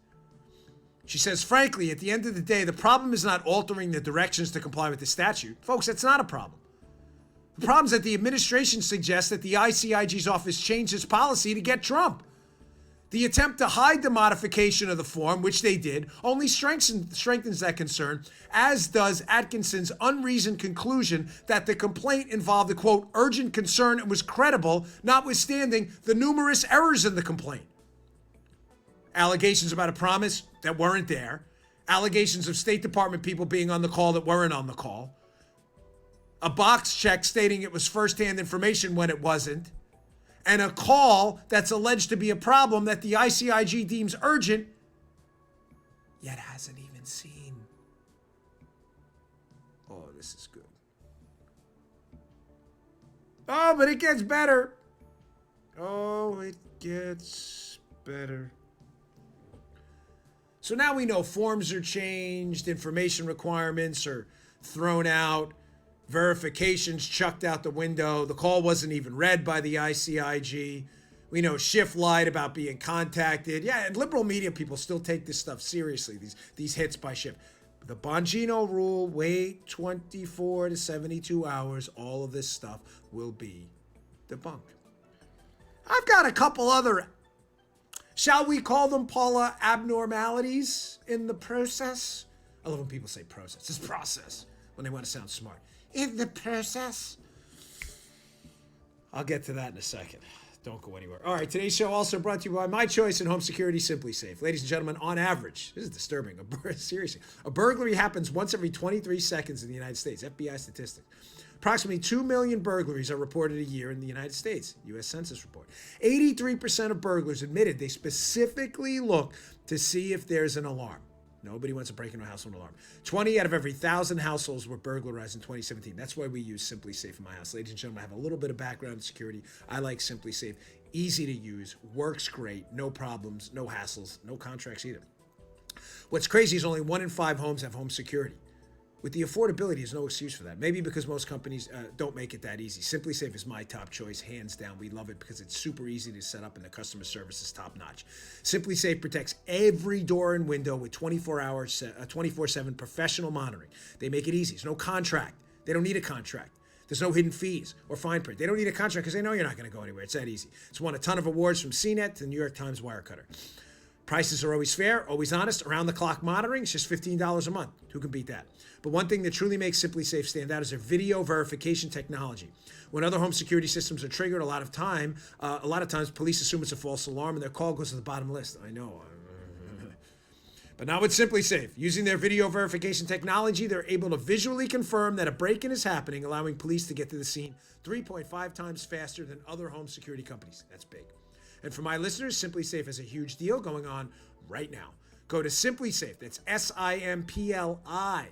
She says, frankly, at the end of the day, the problem is not altering the directions to comply with the statute. Folks, that's not a problem. The problem is that the administration suggests that the ICIG's office changed its policy to get Trump. The attempt to hide the modification of the form, which they did, only strengthens that concern, as does Atkinson's unreasoned conclusion that the complaint involved a, quote, urgent concern and was credible, notwithstanding the numerous errors in the complaint. Allegations about a promise that weren't there. Allegations of State Department people being on the call that weren't on the call. A box check stating it was firsthand information when it wasn't. And a call that's alleged to be a problem that the ICIG deems urgent, yet hasn't even seen. Oh, this is good. Oh, but it gets better. Oh, it gets better. So now we know forms are changed, information requirements are thrown out, verifications chucked out the window. The call wasn't even read by the ICIG. We know Schiff lied about being contacted. Yeah, and liberal media people still take this stuff seriously, these hits by Schiff. The Bongino rule, wait 24 to 72 hours, all of this stuff will be debunked. I've got a couple other, shall we call them, Paula, abnormalities in the process? I love when people say process. It's process when they want to sound smart. In the process. I'll get to that in a second. Don't go anywhere. All right, today's show also brought to you by my choice in home security, Simply Safe. Ladies and gentlemen, on average, this is disturbing. Seriously, a burglary happens once every 23 seconds in the United States. FBI statistics. Approximately 2 million burglaries are reported a year in the United States. U.S. Census report. 83% of burglars admitted they specifically look to see if there's an alarm. Nobody wants to break into a house with an alarm. 20 out of every 1,000 households were burglarized in 2017. That's why we use Simply Safe in my house. Ladies and gentlemen, I have a little bit of background in security. I like Simply Safe. Easy to use, works great, no problems, no hassles, no contracts either. What's crazy is only 1 in 5 homes have home security. With the affordability, there's no excuse for that. Maybe because most companies don't make it that easy. Simply Safe is my top choice, hands down. We love it because it's super easy to set up and the customer service is top notch. Simply Safe protects every door and window with 24/7 professional monitoring. They make it easy. There's no contract. They don't need a contract. There's no hidden fees or fine print. They don't need a contract because they know you're not going to go anywhere. It's that easy. It's won a ton of awards from CNET to the New York Times Wirecutter. Prices are always fair, always honest, around-the-clock monitoring. It's just $15 a month. Who can beat that? But one thing that truly makes Simply Safe stand out is their video verification technology. When other home security systems are triggered, a lot of times police assume it's a false alarm and their call goes to the bottom list. I know. But not with Simply Safe. Using their video verification technology, they're able to visually confirm that a break-in is happening, allowing police to get to the scene 3.5 times faster than other home security companies. That's big. And for my listeners, Simply Safe has a huge deal going on right now. Go to Simply Safe. That's SIMPLI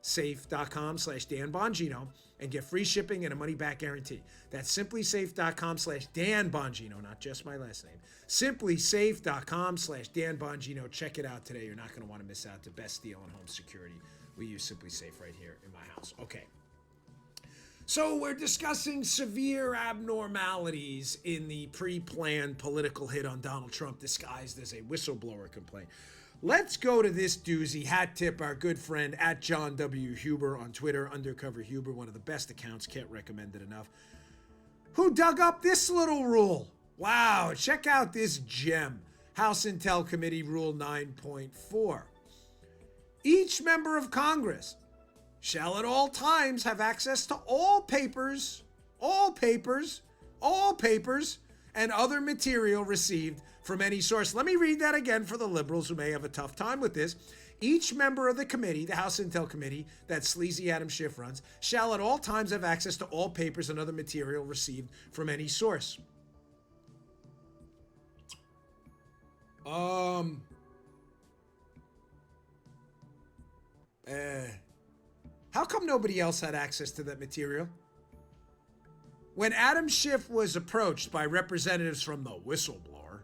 safe.com/Dan Bongino and get free shipping and a money-back guarantee. That's simplysafe.com/Dan Bongino, not just my last name. Simplysafe.com/Dan Bongino. Check it out today. You're not going to want to miss out. The best deal on home security. We use Simply Safe right here in my house. Okay. So we're discussing severe abnormalities in the pre-planned political hit on Donald Trump disguised as a whistleblower complaint. Let's go to this doozy. Hat tip our good friend at John W. Huber on Twitter, Undercover Huber, one of the best accounts, can't recommend it enough, who dug up this little rule. Wow, check out this gem. House Intel Committee Rule 9.4. Each member of Congress shall at all times have access to all papers, and other material received from any source. Let me read that again for the liberals who may have a tough time with this. Each member of the committee, the House Intel Committee, that sleazy Adam Schiff runs, shall at all times have access to all papers and other material received from any source. How come nobody else had access to that material? When Adam Schiff was approached by representatives from the whistleblower,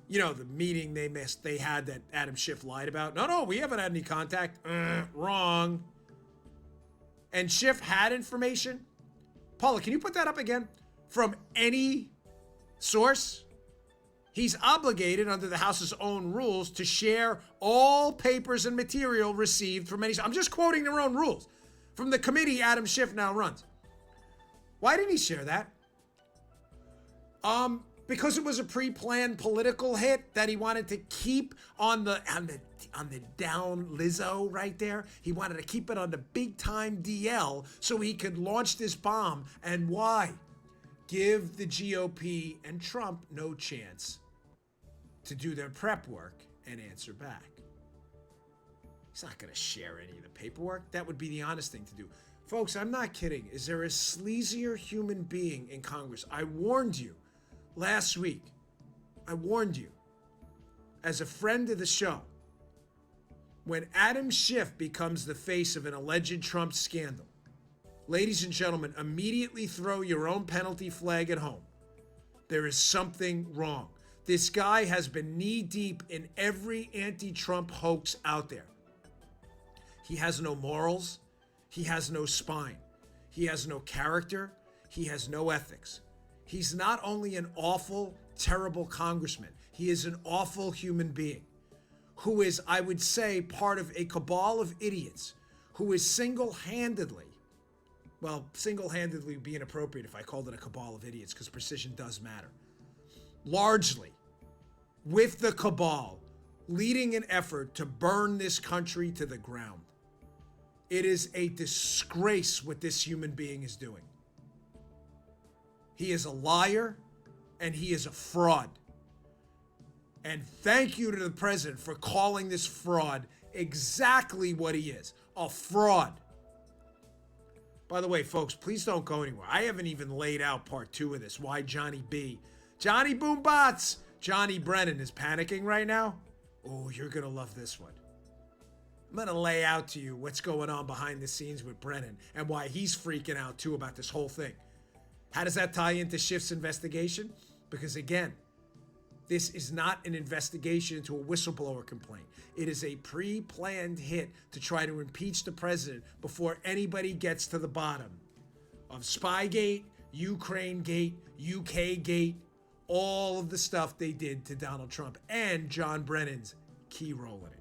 you know, the meeting they had that Adam Schiff lied about. No, we haven't had any contact. Wrong. And Schiff had information. Paula, can you put that up again? From any source? He's obligated under the House's own rules to share all papers and material received from any. I'm just quoting their own rules from the committee Adam Schiff now runs. Why didn't he share that? Because it was a pre-planned political hit that he wanted to keep on the down Lizzo right there. He wanted to keep it on the big time DL so he could launch this bomb. And why? Give the GOP and Trump no chance to do their prep work and answer back. He's not going to share any of the paperwork. That would be the honest thing to do. Folks, I'm not kidding. Is there a sleazier human being in Congress? I warned you last week. I warned you as a friend of the show. When Adam Schiff becomes the face of an alleged Trump scandal, ladies and gentlemen, immediately throw your own penalty flag at home. There is something wrong. This guy has been knee-deep in every anti-Trump hoax out there. He has no morals. He has no spine. He has no character. He has no ethics. He's not only an awful, terrible congressman, he is an awful human being who is, I would say, part of a cabal of idiots who is single-handedly would be inappropriate if I called it a cabal of idiots because precision does matter. Largely, with the cabal, leading an effort to burn this country to the ground. It is a disgrace what this human being is doing. He is a liar and he is a fraud. And thank you to the president for calling this fraud exactly what he is, a fraud. By the way, folks, please don't go anywhere. I haven't even laid out part 2 of this. Why Johnny Boom Bots, Johnny Brennan is panicking right now. Oh, you're going to love this one. I'm going to lay out to you what's going on behind the scenes with Brennan and why he's freaking out too about this whole thing. How does that tie into Schiff's investigation? Because again, This is not an investigation into a whistleblower complaint. It is a pre-planned hit to try to impeach the president before anybody gets to the bottom of Spygate, Ukraine Gate, UK Gate, all of the stuff they did to Donald Trump and John Brennan's key role in it.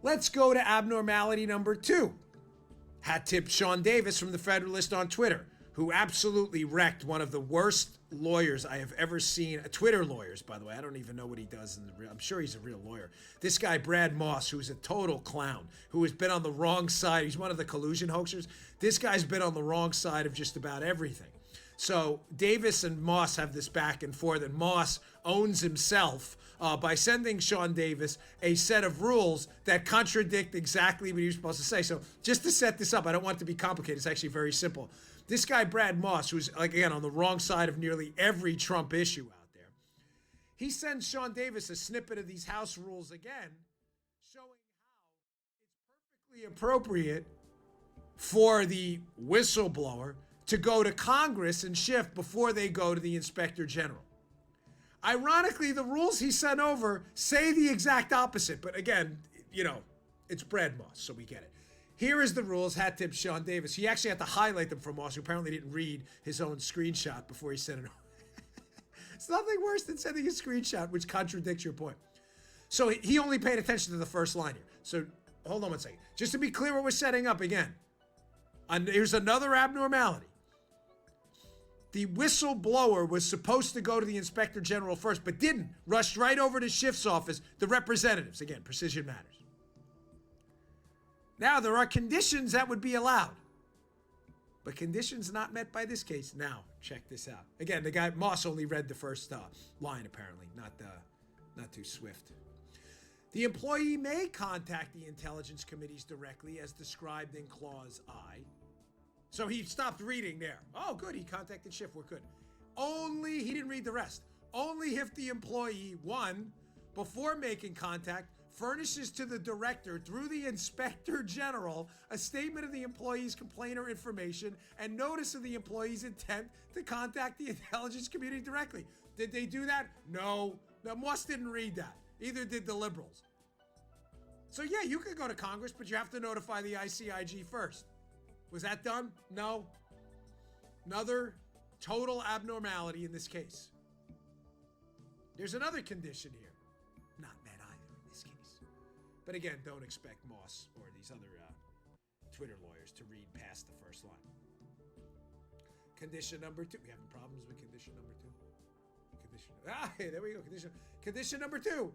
Let's go to abnormality number 2. Hat tip Sean Davis from The Federalist on Twitter, who absolutely wrecked one of the worst lawyers I have ever seen. Twitter lawyers, by the way. I don't even know what he does in the real. I'm sure he's a real lawyer. This guy, Brad Moss, who's a total clown, who has been on the wrong side. He's one of the collusion hoaxers. This guy's been on the wrong side of just about everything. So Davis and Moss have this back and forth, and Moss owns himself by sending Sean Davis a set of rules that contradict exactly what he was supposed to say. So just to set this up, I don't want it to be complicated. It's actually very simple. This guy, Brad Moss, who's, like, again, on the wrong side of nearly every Trump issue out there, he sends Sean Davis a snippet of these House rules again, showing how it's perfectly appropriate for the whistleblower to go to Congress and shift before they go to the Inspector General. Ironically, the rules he sent over say the exact opposite. But again, you know, it's Brad Moss, so we get it. Here is the rules, hat tip Sean Davis. He actually had to highlight them for Moss, who apparently didn't read his own screenshot before he sent it over. It's nothing worse than sending a screenshot which contradicts your point. So he only paid attention to the first line here. So hold on one second. Just to be clear what we're setting up again. And here's another abnormality. The whistleblower was supposed to go to the Inspector General first, but didn't. Rushed right over to Schiff's office, the representatives. Again, precision matters. Now, there are conditions that would be allowed. But conditions not met by this case. Now, check this out. Again, the guy, Moss, only read the first line, apparently. Not too swift. The employee may contact the intelligence committees directly as described in Clause I. So he stopped reading there. Oh, good. He contacted Schiff. We're good. Only, he didn't read the rest. Only if the employee, 1, before making contact, furnishes to the director through the Inspector General a statement of the employee's complaint or information and notice of the employee's intent to contact the intelligence community directly. Did they do that? No. No, Moss didn't read that. Either did the liberals. So yeah, you could go to Congress, but you have to notify the ICIG first. Was that done? No. Another total abnormality in this case. There's another condition here. Not met either in this case. But again, don't expect Moss or these other Twitter lawyers to read past the first line. Condition number 2. We having problems with condition number 2? There we go. Condition number 2.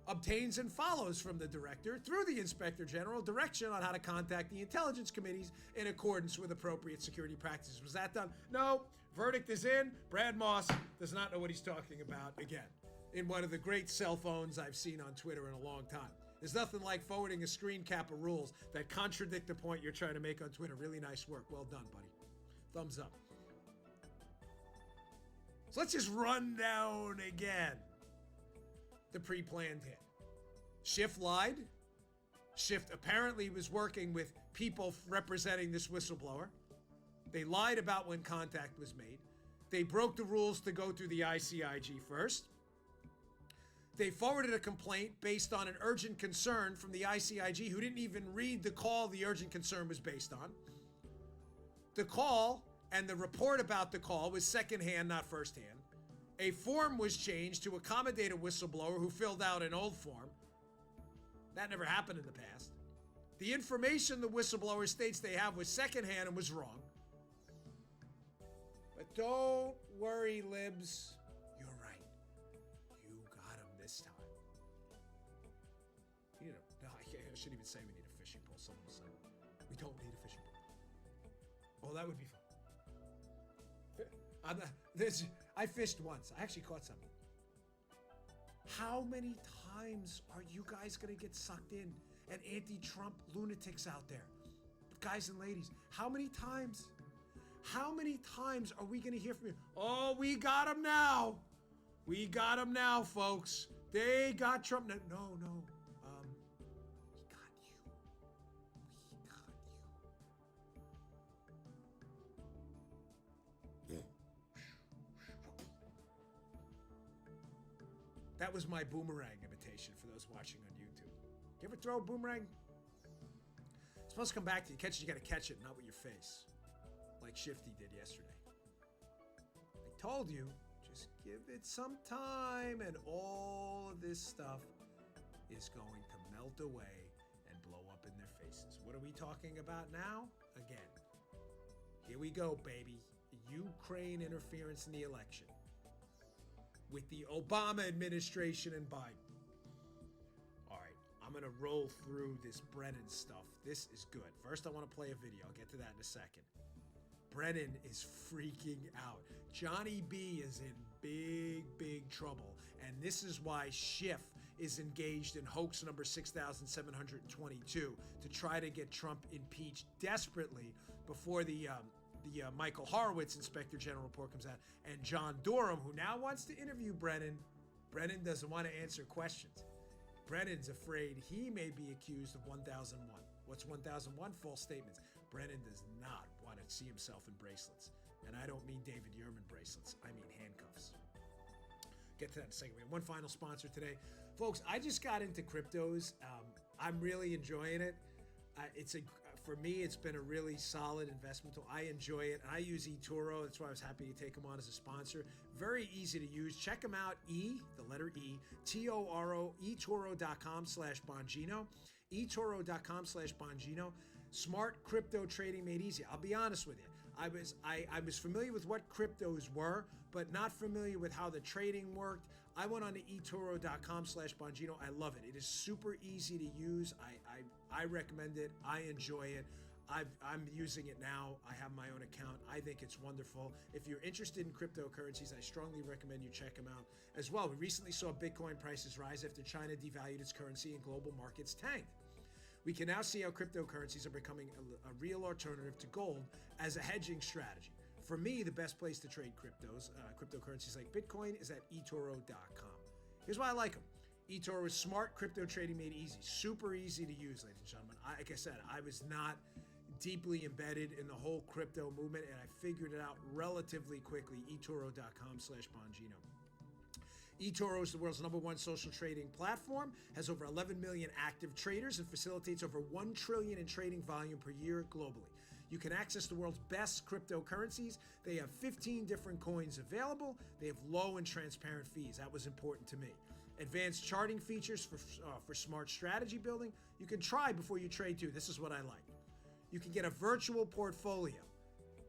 Obtains and follows from the director through the Inspector General direction on how to contact the intelligence committees in accordance with appropriate security practices. Was that done? No. Verdict is in. Brad Moss does not know what he's talking about, again, in one of the great cell phones I've seen on Twitter in a long time. There's nothing like forwarding a screen cap of rules that contradict the point you're trying to make on Twitter. Really nice work. Well done, buddy. Thumbs up. So let's just run down again the pre-planned hit. Schiff lied. Schiff apparently was working with people representing this whistleblower. They lied about when contact was made. They broke the rules to go through the ICIG first. They forwarded a complaint based on an urgent concern from the ICIG, who didn't even read the call the urgent concern was based on. The call and the report about the call was secondhand, not firsthand. A form was changed to accommodate a whistleblower who filled out an old form. That never happened in the past. The information the whistleblower states they have was secondhand and was wrong. But don't worry, libs. You're right. You got him this time. You know, no, I shouldn't even say we need a fishing pole. Someone will say, we don't need a fishing pole. Oh, that would be fun. I fished once. I actually caught something. How many times are you guys going to get sucked in and anti-Trump lunatics out there? Guys and ladies, how many times? How many times are we going to hear from you? Oh, we got him now. We got him now, folks. They got Trump. No. We got you. We got you. That was my boomerang imitation for those watching on YouTube. You ever throw a boomerang? It's supposed to come back to you. Catch it, you got to catch it, not with your face. Like Shifty did yesterday. I told you, just give it some time and all of this stuff is going to melt away and blow up in their faces. What are we talking about now? Again, here we go, baby. Ukraine interference in the election with the Obama administration and Biden. All right, I'm going to roll through this Brennan stuff. This is good. First, I want to play a video. I'll get to that in a second. Brennan is freaking out. Johnny B is in big trouble. And this is why Schiff is engaged in hoax number 6,722 to try to get Trump impeached desperately before the Michael Horowitz Inspector General report comes out. And John Durham, who now wants to interview Brennan, Brennan doesn't want to answer questions. Brennan's afraid he may be accused of 1001. What's 1001? False statements. Brennan does not want to see himself in bracelets. And I don't mean David Yurman bracelets. I mean handcuffs. Get to that in a second. We have one final sponsor today. Folks, I just got into cryptos. I'm really enjoying it. For me, it's been a really solid investment tool. I enjoy it. I use eToro. That's why I was happy to take them on as a sponsor. Very easy to use. Check them out. The letter E, T-O-R-O, eToro.com/Bongino. eToro.com/Bongino. Smart crypto trading made easy. I'll be honest with you. I was familiar with what cryptos were, but not familiar with how the trading worked. I went on to eToro.com/Bongino. I love it. It is super easy to use. I recommend it. I enjoy it. I'm using it now. I have my own account. I think it's wonderful. If you're interested in cryptocurrencies, I strongly recommend you check them out as well. We recently saw Bitcoin prices rise after China devalued its currency and global markets tanked. We can now see how cryptocurrencies are becoming a real alternative to gold as a hedging strategy. For me, the best place to trade cryptocurrencies like Bitcoin is at eToro.com. Here's why I like them. eToro is smart crypto trading made easy. Super easy to use, ladies and gentlemen. Like I said, I was not deeply embedded in the whole crypto movement, and I figured it out relatively quickly. eToro.com/Bongino. eToro is the world's #1 social trading platform, has over 11 million active traders, and facilitates over $1 trillion in trading volume per year globally. You can access the world's best cryptocurrencies. They have 15 different coins available. They have low and transparent fees. That was important to me. Advanced charting features for smart strategy building. You can try before you trade too. This is what I like. You can get a virtual portfolio.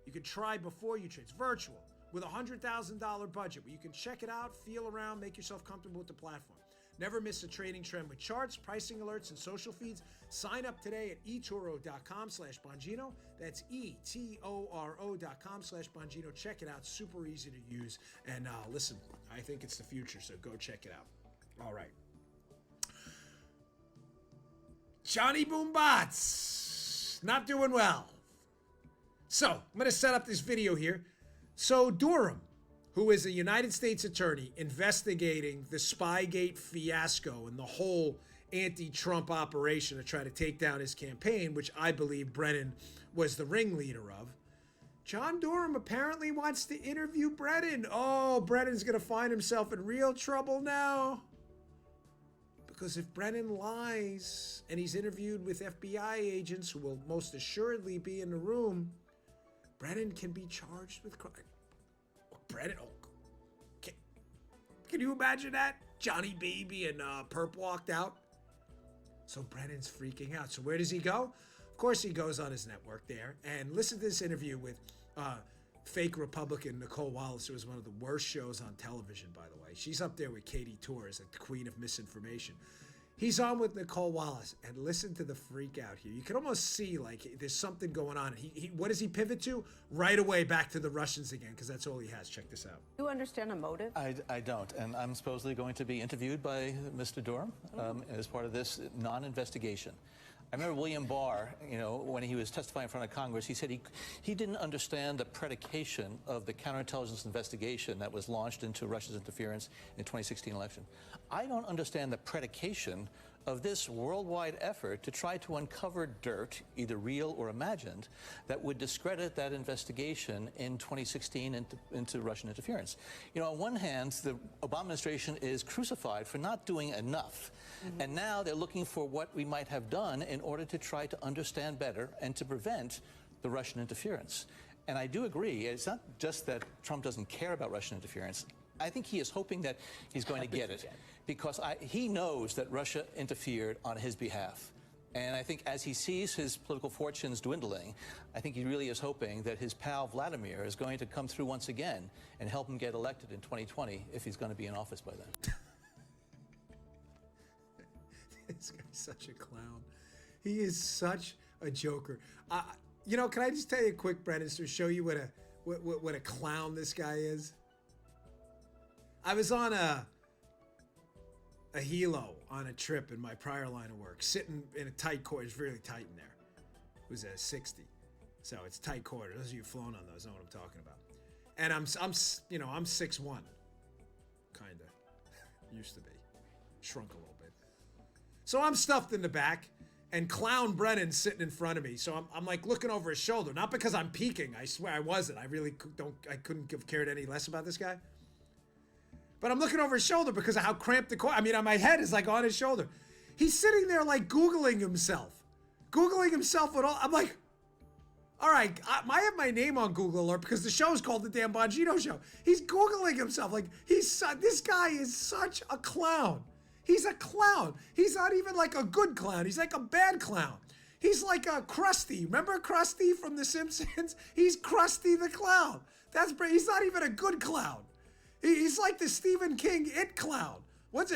You can try before you trade. It's virtual, with a $100,000 budget where you can check it out, feel around, make yourself comfortable with the platform. Never miss a trading trend with charts, pricing alerts, and social feeds. Sign up today at eToro.com/Bongino. That's eToro.com/Bongino. Check it out. Super easy to use. And listen, I think it's the future, so go check it out. All right. Johnny Boombots, not doing well. So I'm going to set up this video here. So Durham, who is a United States attorney investigating the Spygate fiasco and the whole anti-Trump operation to try to take down his campaign, which I believe Brennan was the ringleader of, John Durham apparently wants to interview Brennan. Oh, Brennan's going to find himself in real trouble now. Because if Brennan lies and he's interviewed with FBI agents who will most assuredly be in the room, Brennan can be charged with crime. Brennan, can you imagine that? Johnny Baby and Perp walked out. So Brennan's freaking out. So where does he go? Of course he goes on his network there. And listen to this interview with fake Republican Nicole Wallace. It was one of the worst shows on television, by the way. She's up there with Katie Torres, like the queen of misinformation. He's on with Nicole Wallace, and listen to the freak out here. You can almost see like there's something going on. What does he pivot to? Right away back to the Russians again, because that's all he has. Check this out.
Do you understand a motive?
I don't, and I'm supposedly going to be interviewed by Mr. Durham as part of this non-investigation. I remember William Barr, when he was testifying in front of Congress, he said he didn't understand the predication of the counterintelligence investigation that was launched into Russia's interference in the 2016 election. I don't understand the predication of this worldwide effort to try to uncover dirt, either real or imagined, that would discredit that investigation in 2016 into Russian interference. You know, on one hand, the Obama administration is crucified for not doing enough. And now they're looking for what we might have done in order to try to understand better and to prevent the Russian interference. And I do agree, it's not just that Trump doesn't care about Russian interference. I think he is hoping that he's going to get it because he knows that Russia interfered on his behalf. And I think as he sees his political fortunes dwindling, I think he really is hoping that his pal Vladimir is going to come through once again and help him get elected in 2020 if he's going to be in office by then.
This guy's such a clown. He is such a joker. You know, can I just tell you a quick, Brennan, to show you what a clown this guy is? I was on a helo on a trip in my prior line of work, sitting in a tight quarter. It's really tight in there. It was a 60, so it's tight quarter. Those of you flown on those know what I'm talking about. And I'm 6'1", kinda. Used to be, shrunk a little bit. So I'm stuffed in the back, and Clown Brennan's sitting in front of me. So I'm like looking over his shoulder, not because I'm peeking. I swear I wasn't. I really couldn't have cared any less about this guy. But I'm looking over his shoulder because of how cramped the core. I mean, my head is like on his shoulder. He's sitting there like Googling himself with all. I'm like, all right, I have my name on Google Alert because the show's called the damn Bongino Show. He's Googling himself like this guy is such a clown. He's a clown. He's not even like a good clown. He's like a bad clown. He's like a Krusty. Remember Krusty from The Simpsons? He's Krusty the Clown. He's not even a good clown. He's like the Stephen King It clown. What's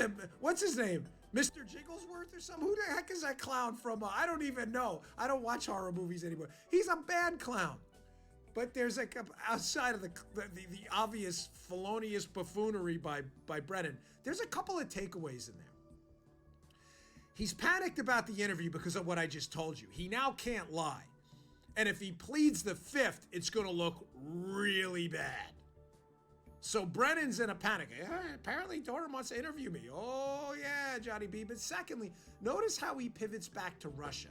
his name? Mr. Jigglesworth or something? Who the heck is that clown from? I don't even know. I don't watch horror movies anymore. He's a bad clown. But there's like outside of the obvious felonious buffoonery by Brennan, there's a couple of takeaways in there. He's panicked about the interview because of what I just told you. He now can't lie. And if he pleads the fifth, it's going to look really bad. So Brennan's in a panic. Apparently Durham wants to interview me. Oh, yeah, Johnny B. But secondly, notice how he pivots back to Russia.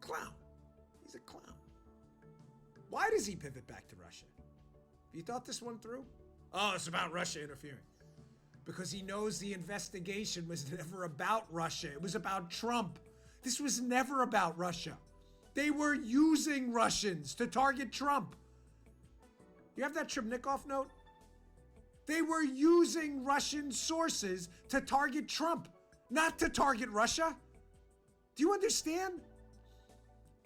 Clown. He's a clown. Why does he pivot back to Russia? You thought this one through? Oh, it's about Russia interfering. Because he knows the investigation was never about Russia. It was about Trump. This was never about Russia. They were using Russians to target Trump. You have that Trebnikov note? They were using Russian sources to target Trump, not to target Russia. Do you understand?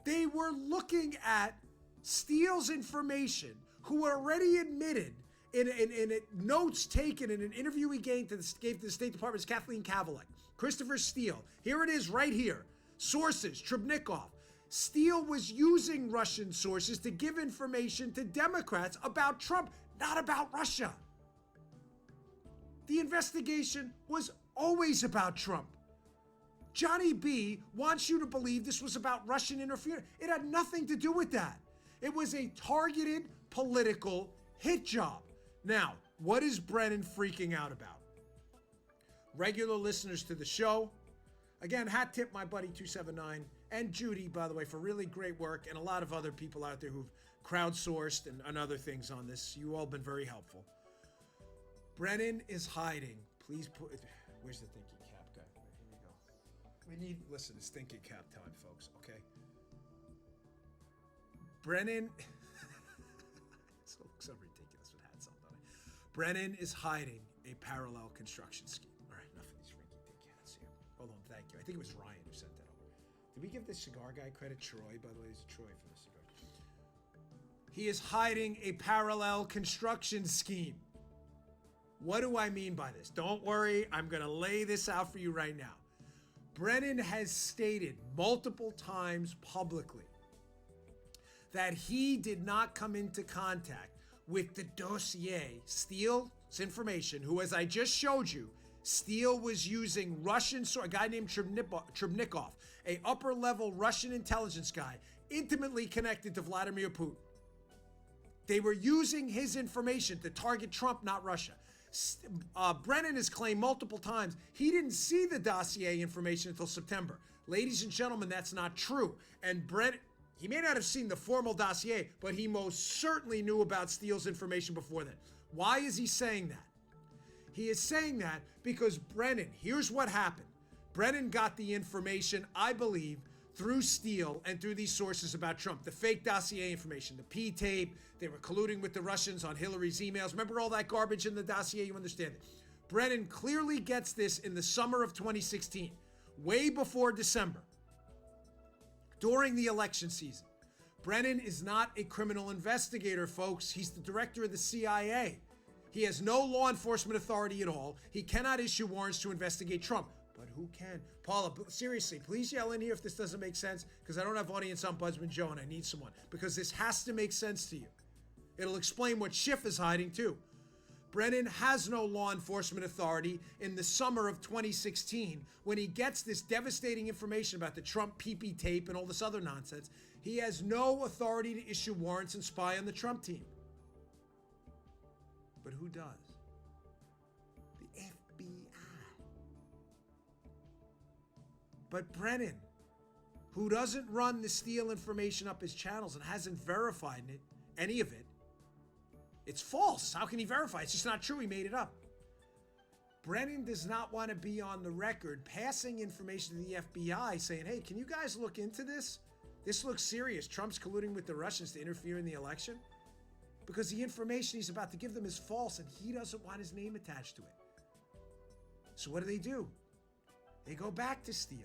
They were looking at Steele's information, who already admitted in notes taken in an interview he gave to the State Department's Kathleen Kavalek, Christopher Steele. Here it is right here. Sources, Trebnikov. Steele was using Russian sources to give information to Democrats about Trump, not about Russia. The investigation was always about Trump. Johnny B wants you to believe this was about Russian interference. It had nothing to do with that. It was a targeted political hit job. Now, what is Brennan freaking out about? Regular listeners to the show, again, hat tip my buddy 279 and Judy, by the way, for really great work, and a lot of other people out there who've crowdsourced and other things on this. You all been very helpful. Brennan is hiding. Please put. Where's the thinking cap guy? Here we go. We need. Listen, it's thinking cap time, folks. Okay. Brennan. It looks so ridiculous with hats on, don't it? Brennan is hiding a parallel construction scheme. All right, enough of these rinky-dink hats here. Hold on, thank you. I think it was Ryan who sent that over. Did we give the cigar guy credit? Troy, by the way, it's Troy for the cigar. He is hiding a parallel construction scheme. What do I mean by this? Don't worry, I'm going to lay this out for you right now. Brennan has stated multiple times publicly that he did not come into contact with the dossier, Steele's information, who, as I just showed you, Steele was using a guy named Trebnikov, a upper-level Russian intelligence guy, intimately connected to Vladimir Putin. They were using his information to target Trump, not Russia. Brennan has claimed multiple times he didn't see the dossier information until September. Ladies and gentlemen, that's not true. And Brennan, he may not have seen the formal dossier, but he most certainly knew about Steele's information before then. Why is he saying that? He is saying that because Brennan, here's what happened. Brennan got the information, I believe, through Steele and through these sources about Trump, the fake dossier information, the P tape, they were colluding with the Russians on Hillary's emails. Remember all that garbage in the dossier? You understand it. Brennan clearly gets this in the summer of 2016, way before December, during the election season. Brennan is not a criminal investigator, folks. He's the director of the CIA. He has no law enforcement authority at all. He cannot issue warrants to investigate Trump. But who can? Paula, seriously, please yell in here if this doesn't make sense, because I don't have audience on Budsman Joe and I need someone, because this has to make sense to you. It'll explain what Schiff is hiding too. Brennan has no law enforcement authority in the summer of 2016 when he gets this devastating information about the Trump PP tape and all this other nonsense. He has no authority to issue warrants and spy on the Trump team. But who does? The FBI. But Brennan, who doesn't run the Steele information up his channels and hasn't verified it, any of it, it's false. How can he verify? It's just not true. He made it up. Brennan does not want to be on the record passing information to the FBI saying, hey, can you guys look into this? This looks serious. Trump's colluding with the Russians to interfere in the election. Because the information he's about to give them is false and he doesn't want his name attached to it. So what do? They go back to Steele.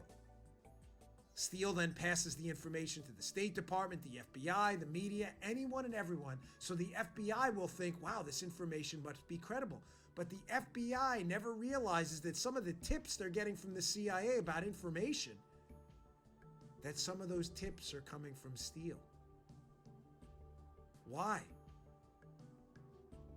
Steele then passes the information to the State Department, the FBI, the media, anyone and everyone. So the FBI will think, wow, this information must be credible. But the FBI never realizes that some of the tips they're getting from the CIA about information, that some of those tips are coming from Steele. Why?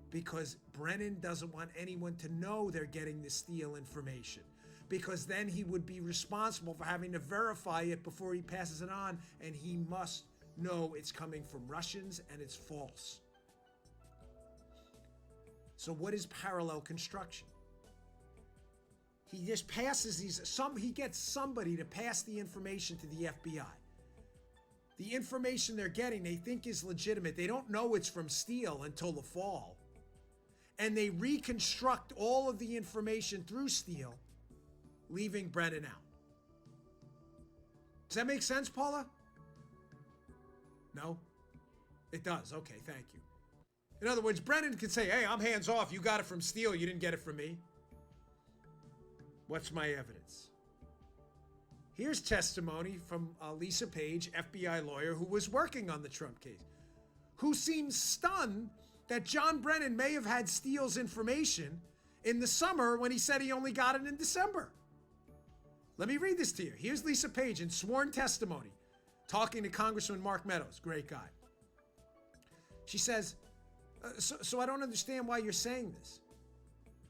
Because Brennan doesn't want anyone to know they're getting the Steele information. Because then he would be responsible for having to verify it before he passes it on, and he must know it's coming from Russians and it's false. So what is parallel construction? He just passes he gets somebody to pass the information to the FBI. The information they're getting, they think is legitimate. They don't know it's from Steele until the fall. And they reconstruct all of the information through Steele, leaving Brennan out. Does that make sense, Paula? No? It does. Okay, thank you. In other words, Brennan can say, hey, I'm hands off. You got it from Steele. You didn't get it from me. What's my evidence? Here's testimony from Lisa Page, FBI lawyer who was working on the Trump case, who seems stunned that John Brennan may have had Steele's information in the summer when he said he only got it in December. Let me read this to you. Here's Lisa Page in sworn testimony, talking to Congressman Mark Meadows, great guy. She says, so I don't understand why you're saying this.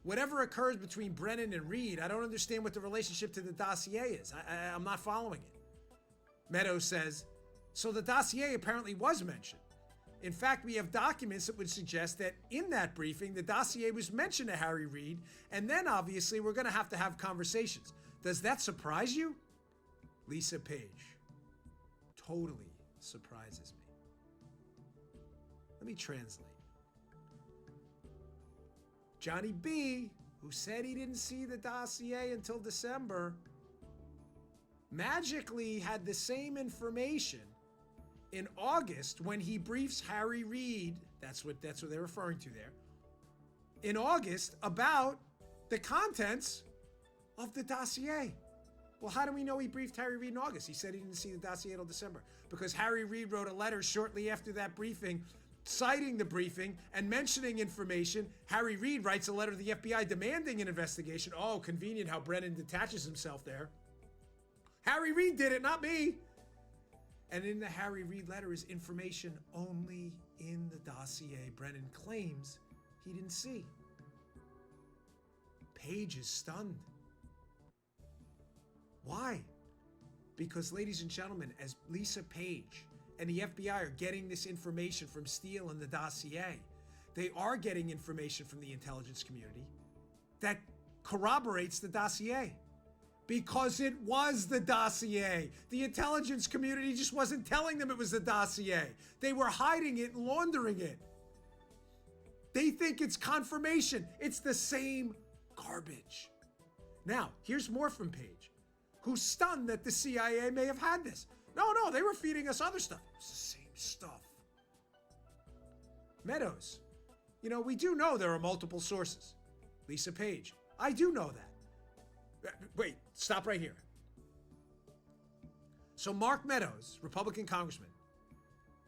Whatever occurs between Brennan and Reid, I don't understand what the relationship to the dossier is. I'm not following it. Meadows says, so the dossier apparently was mentioned. In fact, we have documents that would suggest that in that briefing, the dossier was mentioned to Harry Reid, and then obviously we're going to have conversations. Does that surprise you? Lisa Page. Totally surprises me. Let me translate. Johnny B., who said he didn't see the dossier until December, magically had the same information in August when he briefs Harry Reid, that's what they're referring to there, in August about the contents of the dossier. Well, how do we know he briefed Harry Reid in August? He said he didn't see the dossier until December. Because Harry Reid wrote a letter shortly after that briefing, citing the briefing and mentioning information. Harry Reid writes a letter to the FBI demanding an investigation. Oh, convenient how Brennan detaches himself there. Harry Reid did it, not me. And in the Harry Reid letter is information only in the dossier Brennan claims he didn't see. Page is stunned. Why? Because, ladies and gentlemen, as Lisa Page and the FBI are getting this information from Steele and the dossier, they are getting information from the intelligence community. that corroborates the dossier. Because it was the dossier. The intelligence community just wasn't telling them it was the dossier. They were hiding it and laundering it. They think it's confirmation. It's the same garbage. Now, here's more from Page, who's stunned that the CIA may have had this. No, they were feeding us other stuff. It's the same stuff. Meadows, we do know there are multiple sources. Lisa Page, I do know that. Wait, stop right here. So Mark Meadows, Republican congressman,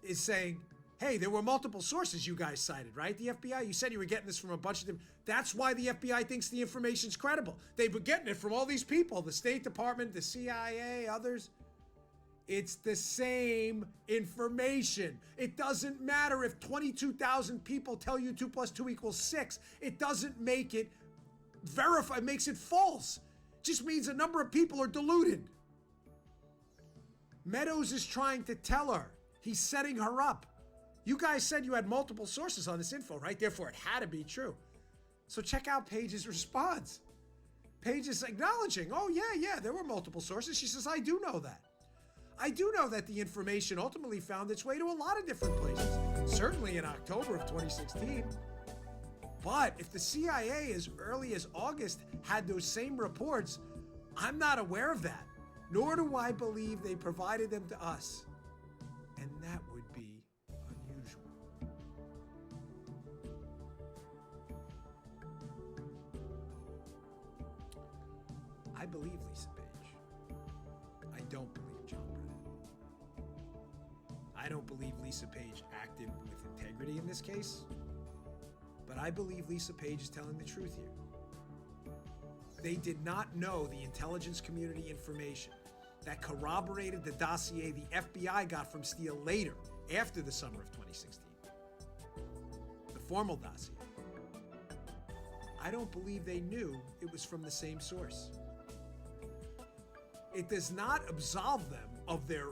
is saying, hey, there were multiple sources you guys cited, right? The FBI, you said you were getting this from a bunch of them. That's why the FBI thinks the information's credible. They were getting it from all these people, the State Department, the CIA, others. It's the same information. It doesn't matter if 22,000 people tell you 2 + 2 = 6. It doesn't make it verify, it makes it false. Just means a number of people are deluded. Meadows is trying to tell her. He's setting her up. You guys said you had multiple sources on this info, right? Therefore, it had to be true. So check out Paige's response. Paige is acknowledging, oh, yeah, there were multiple sources. She says, I do know that. I do know that the information ultimately found its way to a lot of different places. Certainly in October of 2016. But if the CIA as early as August had those same reports, I'm not aware of that. Nor do I believe they provided them to us. And that would be unusual. I believe Lisa Page. I don't believe John Brennan. I don't believe Lisa Page acted with integrity in this case. But I believe Lisa Page is telling the truth here. They did not know the intelligence community information that corroborated the dossier the FBI got from Steele later, after the summer of 2016. The formal dossier. I don't believe they knew it was from the same source. It does not absolve them of their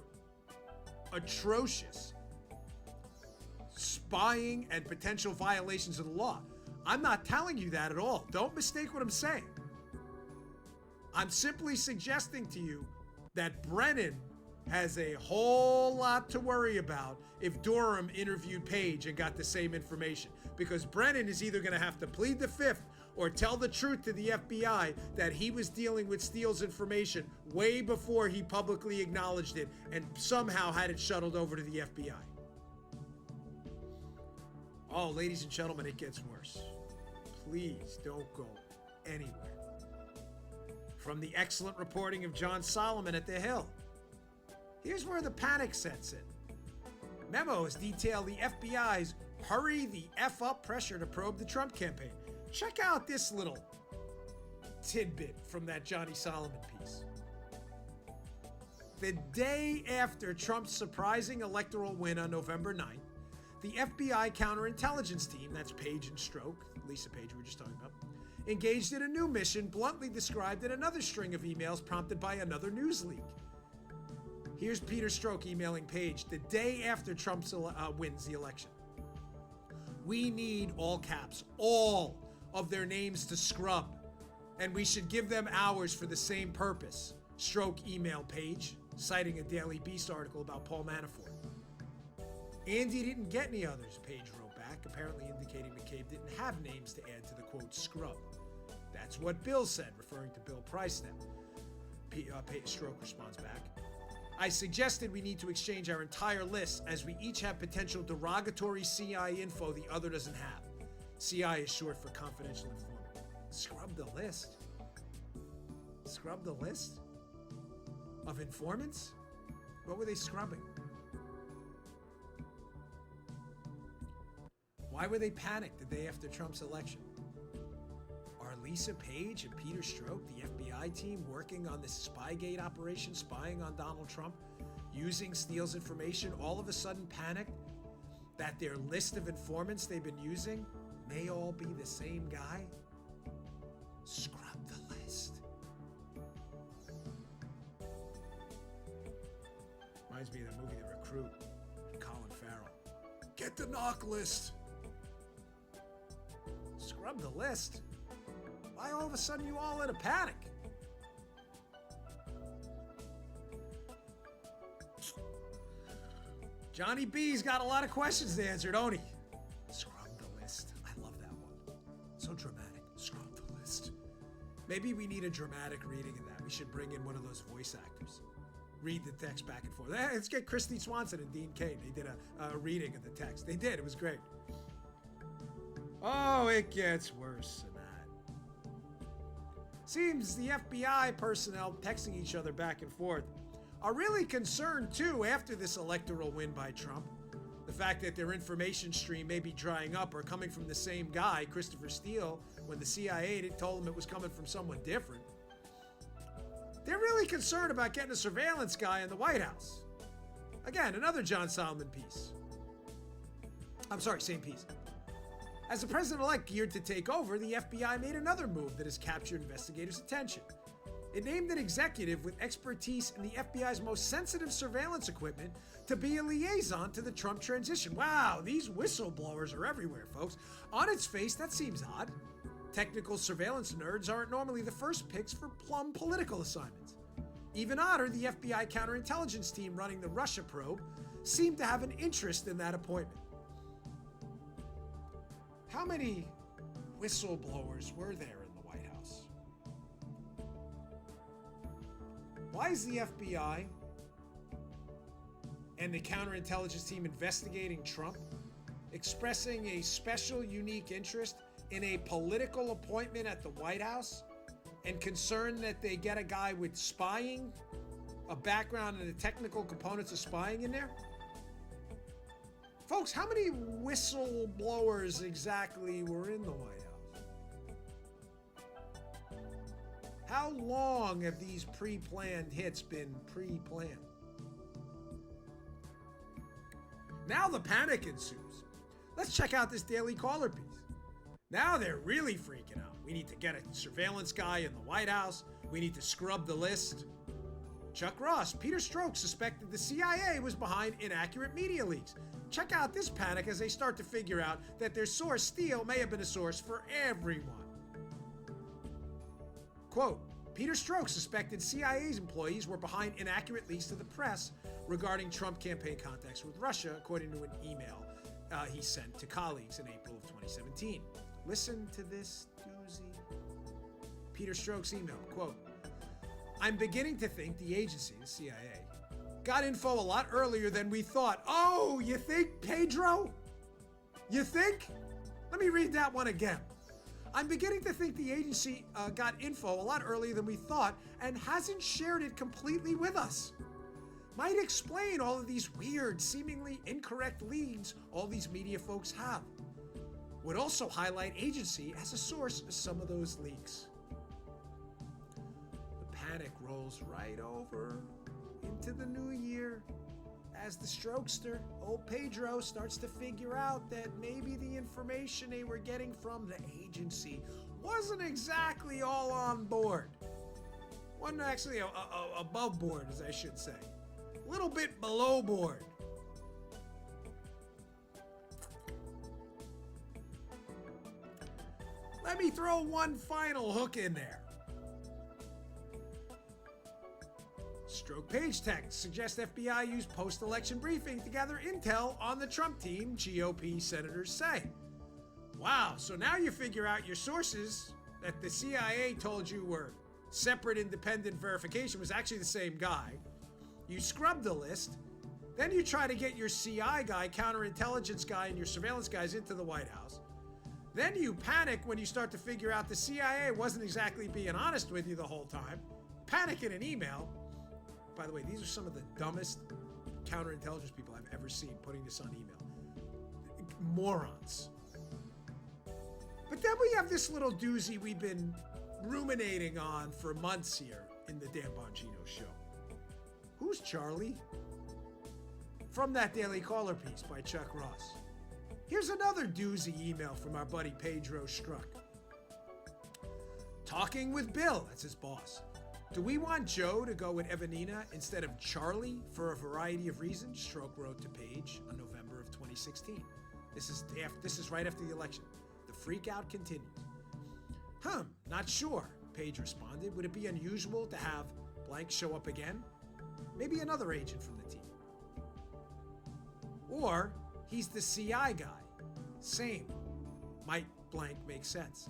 atrocious spying and potential violations of the law. I'm not telling you that at all. Don't mistake what I'm saying. I'm simply suggesting to you that Brennan has a whole lot to worry about if Durham interviewed Page and got the same information. Because Brennan is either going to have to plead the fifth or tell the truth to the FBI that he was dealing with Steele's information way before he publicly acknowledged it and somehow had it shuttled over to the FBI. Oh, ladies and gentlemen, it gets worse. Please don't go anywhere. From the excellent reporting of John Solomon at The Hill, here's where the panic sets in. Memos detail the FBI's hurry the F up pressure to probe the Trump campaign. Check out this little tidbit from that Johnny Solomon piece. The day after Trump's surprising electoral win on November 9th, the FBI counterintelligence team, that's Page and Stroke, Lisa Page we were just talking about, engaged in a new mission bluntly described in another string of emails prompted by another news leak. Here's Peter Stroke emailing Page the day after Trump wins the election. We need, all caps, all of their names to scrub, and we should give them hours for the same purpose. Stroke email Page, citing a Daily Beast article about Paul Manafort. Andy didn't get any others, Page wrote back, apparently indicating McCabe didn't have names to add to the quote scrub. That's what Bill said, referring to Bill Price now. Stroke responds back. I suggested we need to exchange our entire list as we each have potential derogatory CI info the other doesn't have. CI is short for confidential informant. Scrub the list? Scrub the list? Of informants? What were they scrubbing? Why were they panicked the day after Trump's election? Are Lisa Page and Peter Stroke, the FBI team, working on this Spygate operation, spying on Donald Trump, using Steele's information, all of a sudden panicked that their list of informants they've been using may all be the same guy? Scrub the list. Reminds me of the movie The Recruit, Colin Farrell. Get the knock list. Scrub the list? Why all of a sudden you all in a panic? Johnny B's got a lot of questions to answer, don't he? Scrub the list. I love that one. So dramatic. Scrub the list. Maybe we need a dramatic reading of that. We should bring in one of those voice actors. Read the text back and forth. Let's get Christy Swanson and Dean Cain. They did a reading of the text. They did. It was great. Oh, it gets worse than that. Seems the FBI personnel texting each other back and forth are really concerned, too, after this electoral win by Trump. The fact that their information stream may be drying up or coming from the same guy, Christopher Steele, when the CIA told them it was coming from someone different. They're really concerned about getting a surveillance guy in the White House. Again, another John Solomon piece. I'm sorry, same piece. As the president-elect geared to take over, the FBI made another move that has captured investigators' attention. It named an executive with expertise in the FBI's most sensitive surveillance equipment to be a liaison to the Trump transition. Wow, these whistleblowers are everywhere, folks. On its face, that seems odd. Technical surveillance nerds aren't normally the first picks for plum political assignments. Even odder, the FBI counterintelligence team running the Russia probe seemed to have an interest in that appointment. How many whistleblowers were there in the White House? Why is the FBI and the counterintelligence team investigating Trump expressing a special, unique interest in a political appointment at the White House and concerned that they get a guy with spying, a background in the technical components of spying in there? Folks, how many whistleblowers exactly were in the White House? How long have these pre-planned hits been pre-planned? Now the panic ensues. Let's check out this Daily Caller piece. Now they're really freaking out. We need to get a surveillance guy in the White House. We need to scrub the list. Chuck Ross, Peter Strzok suspected the CIA was behind inaccurate media leaks. Check out this panic as they start to figure out that their source, Steele, may have been a source for everyone. Quote, Peter Strzok suspected CIA's employees were behind inaccurate leaks to the press regarding Trump campaign contacts with Russia, according to an email he sent to colleagues in April of 2017. Listen to this doozy. Peter Strzok's email, quote, I'm beginning to think the agency, the CIA, got info a lot earlier than we thought. Oh, you think, Pedro? You think? Let me read that one again. I'm beginning to think the agency got info a lot earlier than we thought and hasn't shared it completely with us. Might explain all of these weird, seemingly incorrect leads all these media folks have. Would also highlight agency as a source of some of those leaks. The panic rolls right over into the new year as the Strokester, old Pedro, starts to figure out that maybe the information they were getting from the agency wasn't exactly all on board. Wasn't actually above board, as I should say. A little bit below board. Let me throw one final hook in there. Stroke page text suggests FBI used post-election briefing to gather intel on the Trump team, GOP senators say. Wow, so now you figure out your sources that the CIA told you were separate independent verification was actually the same guy. You scrub the list, then you try to get your CI guy, counterintelligence guy, and your surveillance guys into the White House. Then you panic when you start to figure out the CIA wasn't exactly being honest with you the whole time. Panic in an email. By the way, these are some of the dumbest counterintelligence people I've ever seen putting this on email. Morons. But then we have this little doozy we've been ruminating on for months here in the Dan Bongino show. Who's Charlie? From that Daily Caller piece by Chuck Ross. Here's another doozy email from our buddy Pedro Strzok. Talking with Bill, that's his boss. Do we want Joe to go with Evanina instead of Charlie for a variety of reasons? Strzok wrote to Page on November of 2016. This is right after the election. The freak out continues. Not sure, Page responded. Would it be unusual to have blank show up again? Maybe another agent from the team. Or he's the CI guy. Same. Might blank make sense.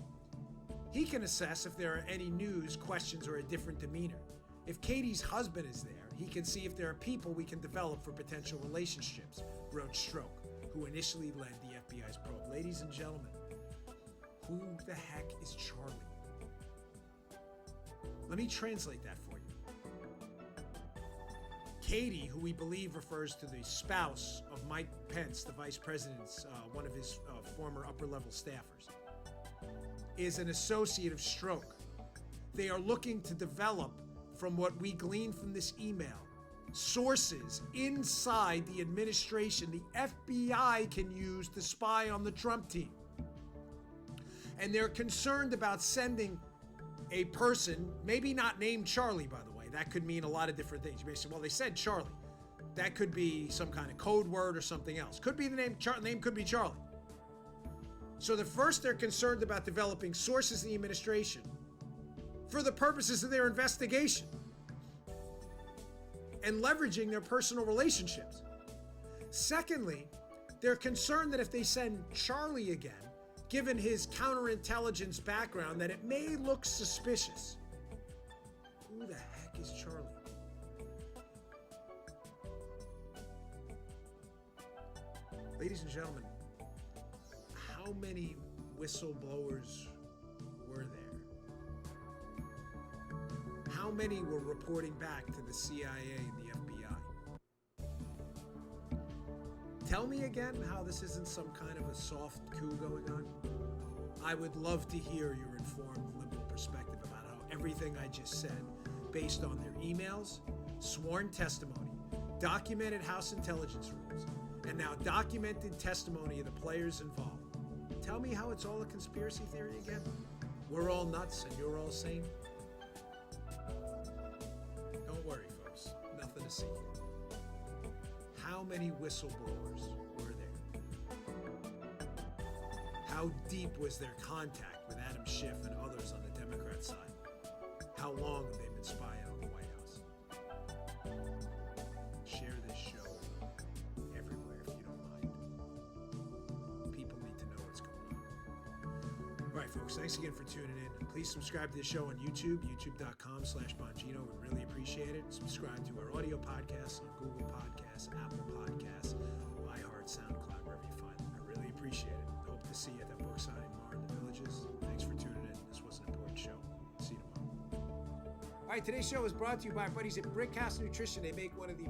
He can assess if there are any news, questions, or a different demeanor. If Katie's husband is there, he can see if there are people we can develop for potential relationships, wrote Stroke, who initially led the FBI's probe. Ladies and gentlemen, who the heck is Charlie? Let me translate that for you. Katie, who we believe refers to the spouse of Mike Pence, the vice president's, one of his former upper-level staffers, is an associate of Stroke. They are looking to develop, from what we glean from this email, sources inside the administration the FBI can use to spy on the Trump team. And they're concerned about sending a person, maybe not named Charlie, by the way. That could mean a lot of different things. You may say, well, they said Charlie. That could be some kind of code word or something else. Could be the name, name could be Charlie. So they're concerned about developing sources in the administration for the purposes of their investigation and leveraging their personal relationships. Secondly, they're concerned that if they send Charlie again, given his counterintelligence background, that it may look suspicious. Who the heck is Charlie? Ladies and gentlemen, how many whistleblowers were there? How many were reporting back to the CIA and the FBI? Tell me again how this isn't some kind of a soft coup going on. I would love to hear your informed liberal perspective about how everything I just said, based on their emails, sworn testimony, documented House intelligence rules, and now documented testimony of the players involved. Tell me how it's all a conspiracy theory again. We're all nuts and you're all sane. Don't worry, folks. Nothing to see here. How many whistleblowers were there? How deep was their contact with Adam Schiff and others on the Democrat side? How long have they been spying on the White House? Share this show everywhere if you don't mind. People need to know what's going on. All right, folks, thanks again for tuning in. Please subscribe to the show on YouTube, youtube.com/Bongino. We really appreciate it. Subscribe to our audio podcasts on Google Podcasts, Apple Podcasts, iHeart, SoundCloud, wherever you find them. I really appreciate it. Hope to see you at that book signing tomorrow in the Villages. Thanks for tuning in. This was an important show. See you tomorrow. All right, today's show is brought to you by our buddies at Brickhouse Nutrition. They make one of the